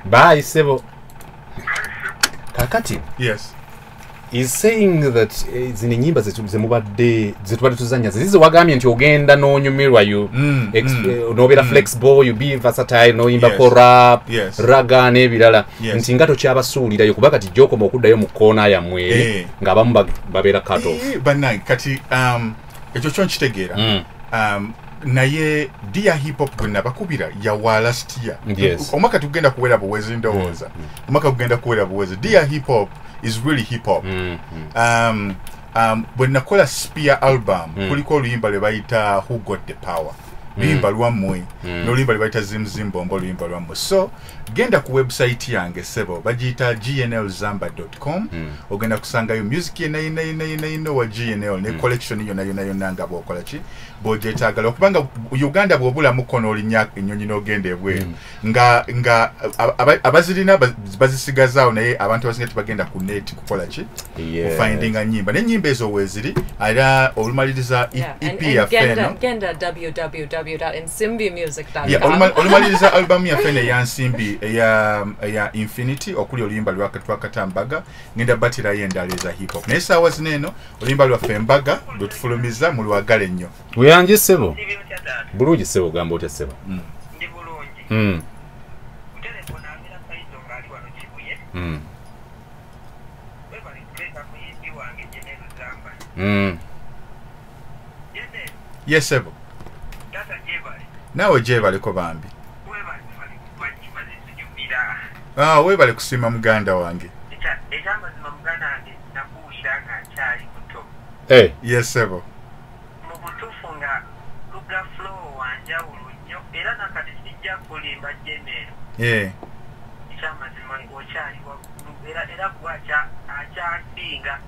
Bye, Sebo. Kakati. Yes. Is saying that zine nyimba zemubadde zetubadde tuzanya zizo wagambye nti ogenda n'onyumirwa you nobera flexible you be versatile noyimba ko rap raga n'ebirala nti nga tokyabasuulirayo kuba kati gyokoma okuddayo mu koona yammwe ng'abamu babeera cut off. Bannange kati ekyo kyo nkitegeera naye dia hip hop gonna bakubira ya wa last year omwaka tugenda kuwera buwezi ndowooza omwaka kugenda kuwera buwezi dia hip hop is really hip hop. When nakola Spear album kuliko oluyimba lwe bayita Who Got the Power luyimba lwammwe n'oluyimba lwe bayita zimzimbombo oluyimba lwammwe so genda ku website yange Sebo bagiyita GNLZAMBA.com ogenda kusangayo music yena wa GNL ne collection yonna nga bw'okola ki bw'ogyetaagala okubanga Uganda bw'obula mukono olinya ennyonyi n'ogenda ebweru nga abazirina bazisigazaawo naye abantu abasinga tebagenda ku net kukola ki kufindinga nnyimba n'ennyimba ezo weeziri era olumaliriza EP yaffe eno www.nsimbimusic.com olumaliriza album yaffe eno eya NSiMBi eya Infinity okuli oluyimba lwakatambaga ngenda batirayo endala eza hip hop naye saawa zino eno oluyimba lwaffe embaga lwe tufulumiza mu lwagala ennyo. Weyanji Sebo bulungi Sebo gamba otya Sebo? Ndi bulungi telefona amira saito ngali wano Kibuye webali kuleta kuyimbi wange Yes ebo. Nawe je baliko bambi. Webale kusima muganda wange. Yes ebo. Mubutufunga luga flow wanja ulunyo era nakati sijja kulimba GNL. Chama zimani ochali wa era kwacha acha pinga.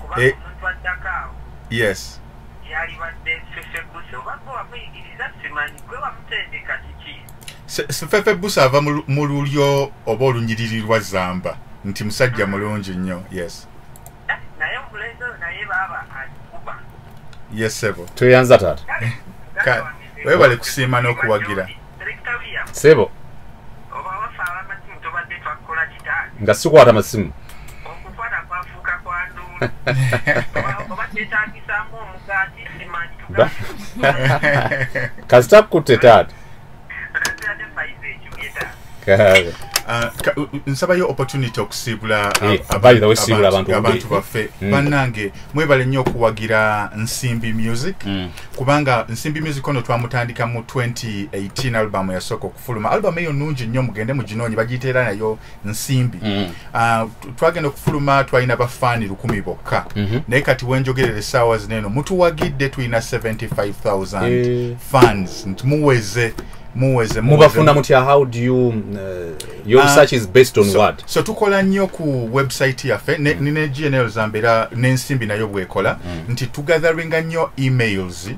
Kuba mtu atakao. Yes. Yali wadde fefe buso bako amuyigiriza simani gwe wamutendeka kiki. Fefe buso ava mu lulyo oba olunyiririrwa Zamba nti musajja mulungi nnyo. Yes. Naye omulenzi naye baba akuba. Yes sebo. Tuyanza tata. Webale kusiima n'okuwagira. Sebo. Oba wafa amasimu tobadde twakola kitali. Nga sikwata masimu. Okukwata kwafuuka kwa nduulu. Oba kyetaagisamu omugaati simanyi tugaati. Kasita kutte tata. Nsabayo opportunity okusibula abantu baffe bannange mwebale nnyo okuwagira NSiMBi Music kubanga NSiMBi Music ono twamutandika mu 2018 album yasooka okufuluma. Album eyo nnungi nnyo, mugende muginoonye, bagiyitera nayo NSiMBi. Twagenda okufuluma twalina bafaani 100 bokka, naye kati wenjogerera essaawa zino mutuwagidde tulina 75,000 fans. Nti muweze mubafuna mutya. How do you your research is based on what? So tukola nnyo ku website yaffe ne GNL Zambera n'ensimbi nayo bwekola nti tugatheringa nnyo emails.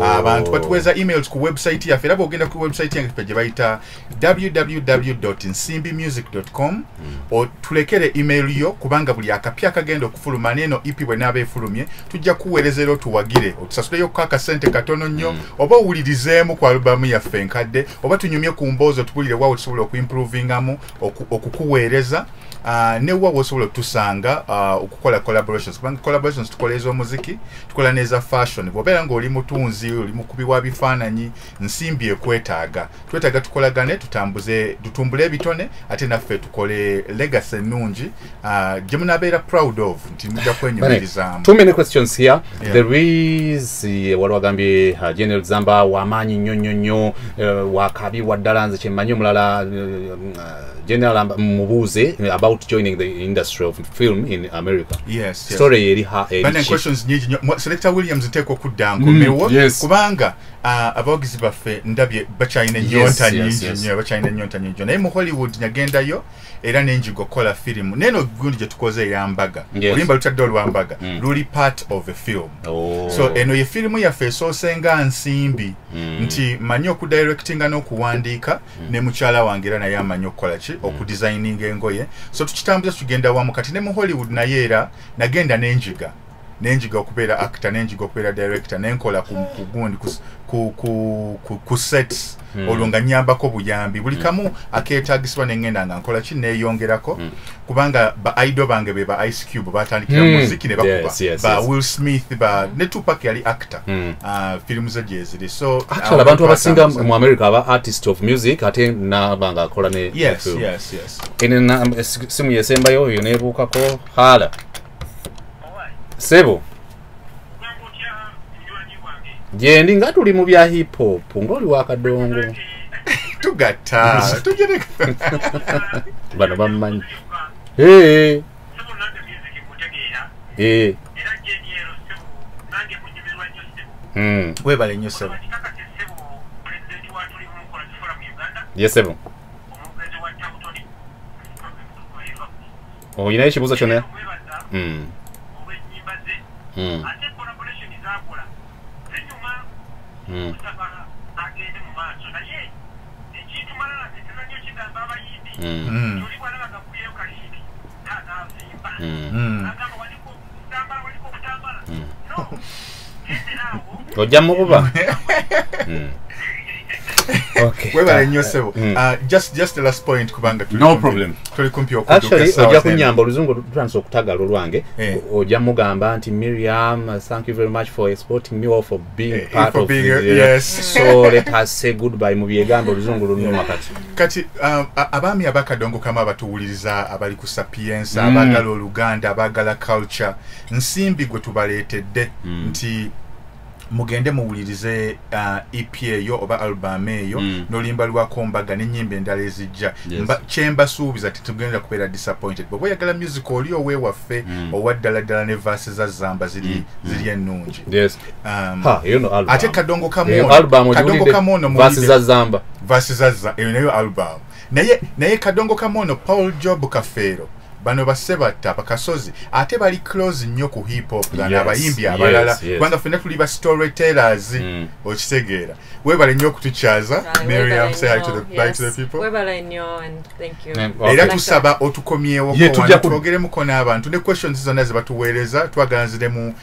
Abantu batuweza emails ku website yaffe. Era bw'ogenda ku website yaffe gye bayita www.nsimbimusic.com tulekere email yo, kubanga buli akapya kagenda okufuluma neno EP bwe naaba efulumye tujja kuweerezera otuwagire otusasuleyo ko akasente katono nnyo oba owulirizeemu ku alubamu yaffe oba tunyumye ku mboozi tubulire wawo tusobola okuimprovingamu okukuweereza ne wawo osobola otusanga okukola collaborations. Kubanga collaborations tukola ez'omuziki, tukola n'eza fashion. Bw'obeera ng'oli mutunzi, oli mukubi wa bifaananyi, NSiMBi ekwetaaga. Twetaaga tukolagane, tutumbule ebitone ate naffe tukole legacy ennungi gye munaabeera proud of nti mujja kwenyumirizaamu. Too many questions here. There is wali wagambye GNL Zamba wamaanyi nnyo wakabi waddala nze kyemmanyi omulala GNL mubuuze about joining the industry of film in America. Yes. Story eri questions nyingi nnyo. Selector Williams nteekwa okuddanko mewo kubanga abawagizi baffe ndabye bakyalina ennyonta nyingi nnyo, bakyalina ennyonta nyingi. Naye mu Hollywood nyagendayo era nenjiga okukola firimu. Neno gundi gye tukoze eyambaga olimba lutadde olwambaga luli part of a film. So eno ye firimu yaffe esoosenga NSiMBi nti manyi okudirectinga n'okuwandiika ne mukyala wange era naye amanyi okukola ki okudesigninga engoye. So tukitambuza tugenda wamu kati ne mu Hollywood naye era nagenda nenjiga okubeera actor, nenjiga okubeera director, nenkola kugundi ku sets olwo nga nyambako buyambi buli kamu akeetaagisibwa nengenda nga nkola ki neeyongerako kubanga ba idol bange be ba Ice Cube batandikira muziki ne bakuba ba Will Smith ne Tupac yali actor filimu ze gyeziri. So actually abantu abasinga mu America aba artist of music ate nabanga akola ne yes. ene simu yesembayo yo nebuukako hala Sebo jendi nga tuli mu bya hip hop ngoli wakadongo tugata tugereka bano bammanyi webale nnyo Sebo. Yes Sebo. Oyina ekibuuzo kyonna? Ate collaboration izaakola zinyuma agende mu maaso naye ekintu malala tetera nnyo kigamba abayimbi tuli bwana bagakuyeyo kayimbi naazimba agamba waliko okutambala no genderaawo ojja mukuba Okay. Webale nnyo sebo. Just the last point kubanga No problem. Tuli kumpi okuduka. Actually, ojja kunyamba oluzungu tutandise okutagala olwange. Ojja mugamba nti Miriam, thank you very much for exporting me or for being part of this. Yes. So let us say goodbye mu byegamba oluzungu lunuma kati. Kati abaami abakadongo kama abatuwuliriza abali ku Sapienza abagala Oluganda abagala culture NSiMBi gwe tubaleetedde nti mugende muwulirize EP eyo oba album eyo n'olimba lwako mbaga n'ennyimba endala ezijja kyembasuubiza tetugenda kubeera disappointed bwe oyagala music oli owewaffe owaddala ne verses za ZAMBA ziri ennungi. Yes. Ate kadongo kamono verses za ZAMBA eyo nayo album naye kadongo kamono Paul Job Kafeero bano basebata bakasozi ate bali close nnyo ku hip hop n'abayimbi abalala kubanga ffenna tuli ba storytellers okitegeera webale nnyo okutukyaza Miriam, say hi to the people. Webale nnyo and thank you. Era tusaba otukomyewo twogeremuko n'abantu ne questions zonna ze batuweereza twagala nziremu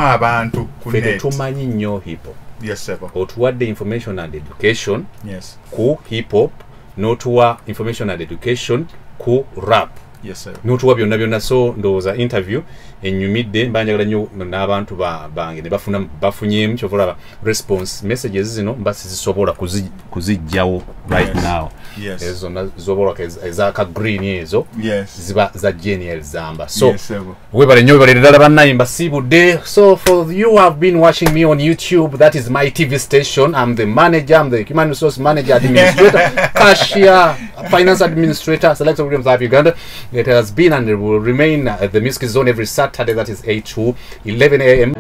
abantu ku net. Tumanyi nnyo hip hop. Yes sir. Otuwadde information and education yes ku hip hop n'otuwa information and education ku rap. Yes sir. N'otuwa byonna so ndowooza interview ennyumidde mbanjagala nnyo n'abantu bange ne bafunyemu kyovolaba response messages zino mba sizisobola kuzijjawo right now. Yes. Ezo zobola ezaka green ezo ziba za GNL ZAMBA. So webale nnyo webale ddala bannange mbasiibudde. So for you who have been watching me on YouTube, that is my TV station. I'm the manager, I'm the human resource manager, administrator, cashier, finance administrator, Selector Williams Live Uganda. It has been and it will remain at the Music Zone every Saturday, that is 8 to 11 a.m.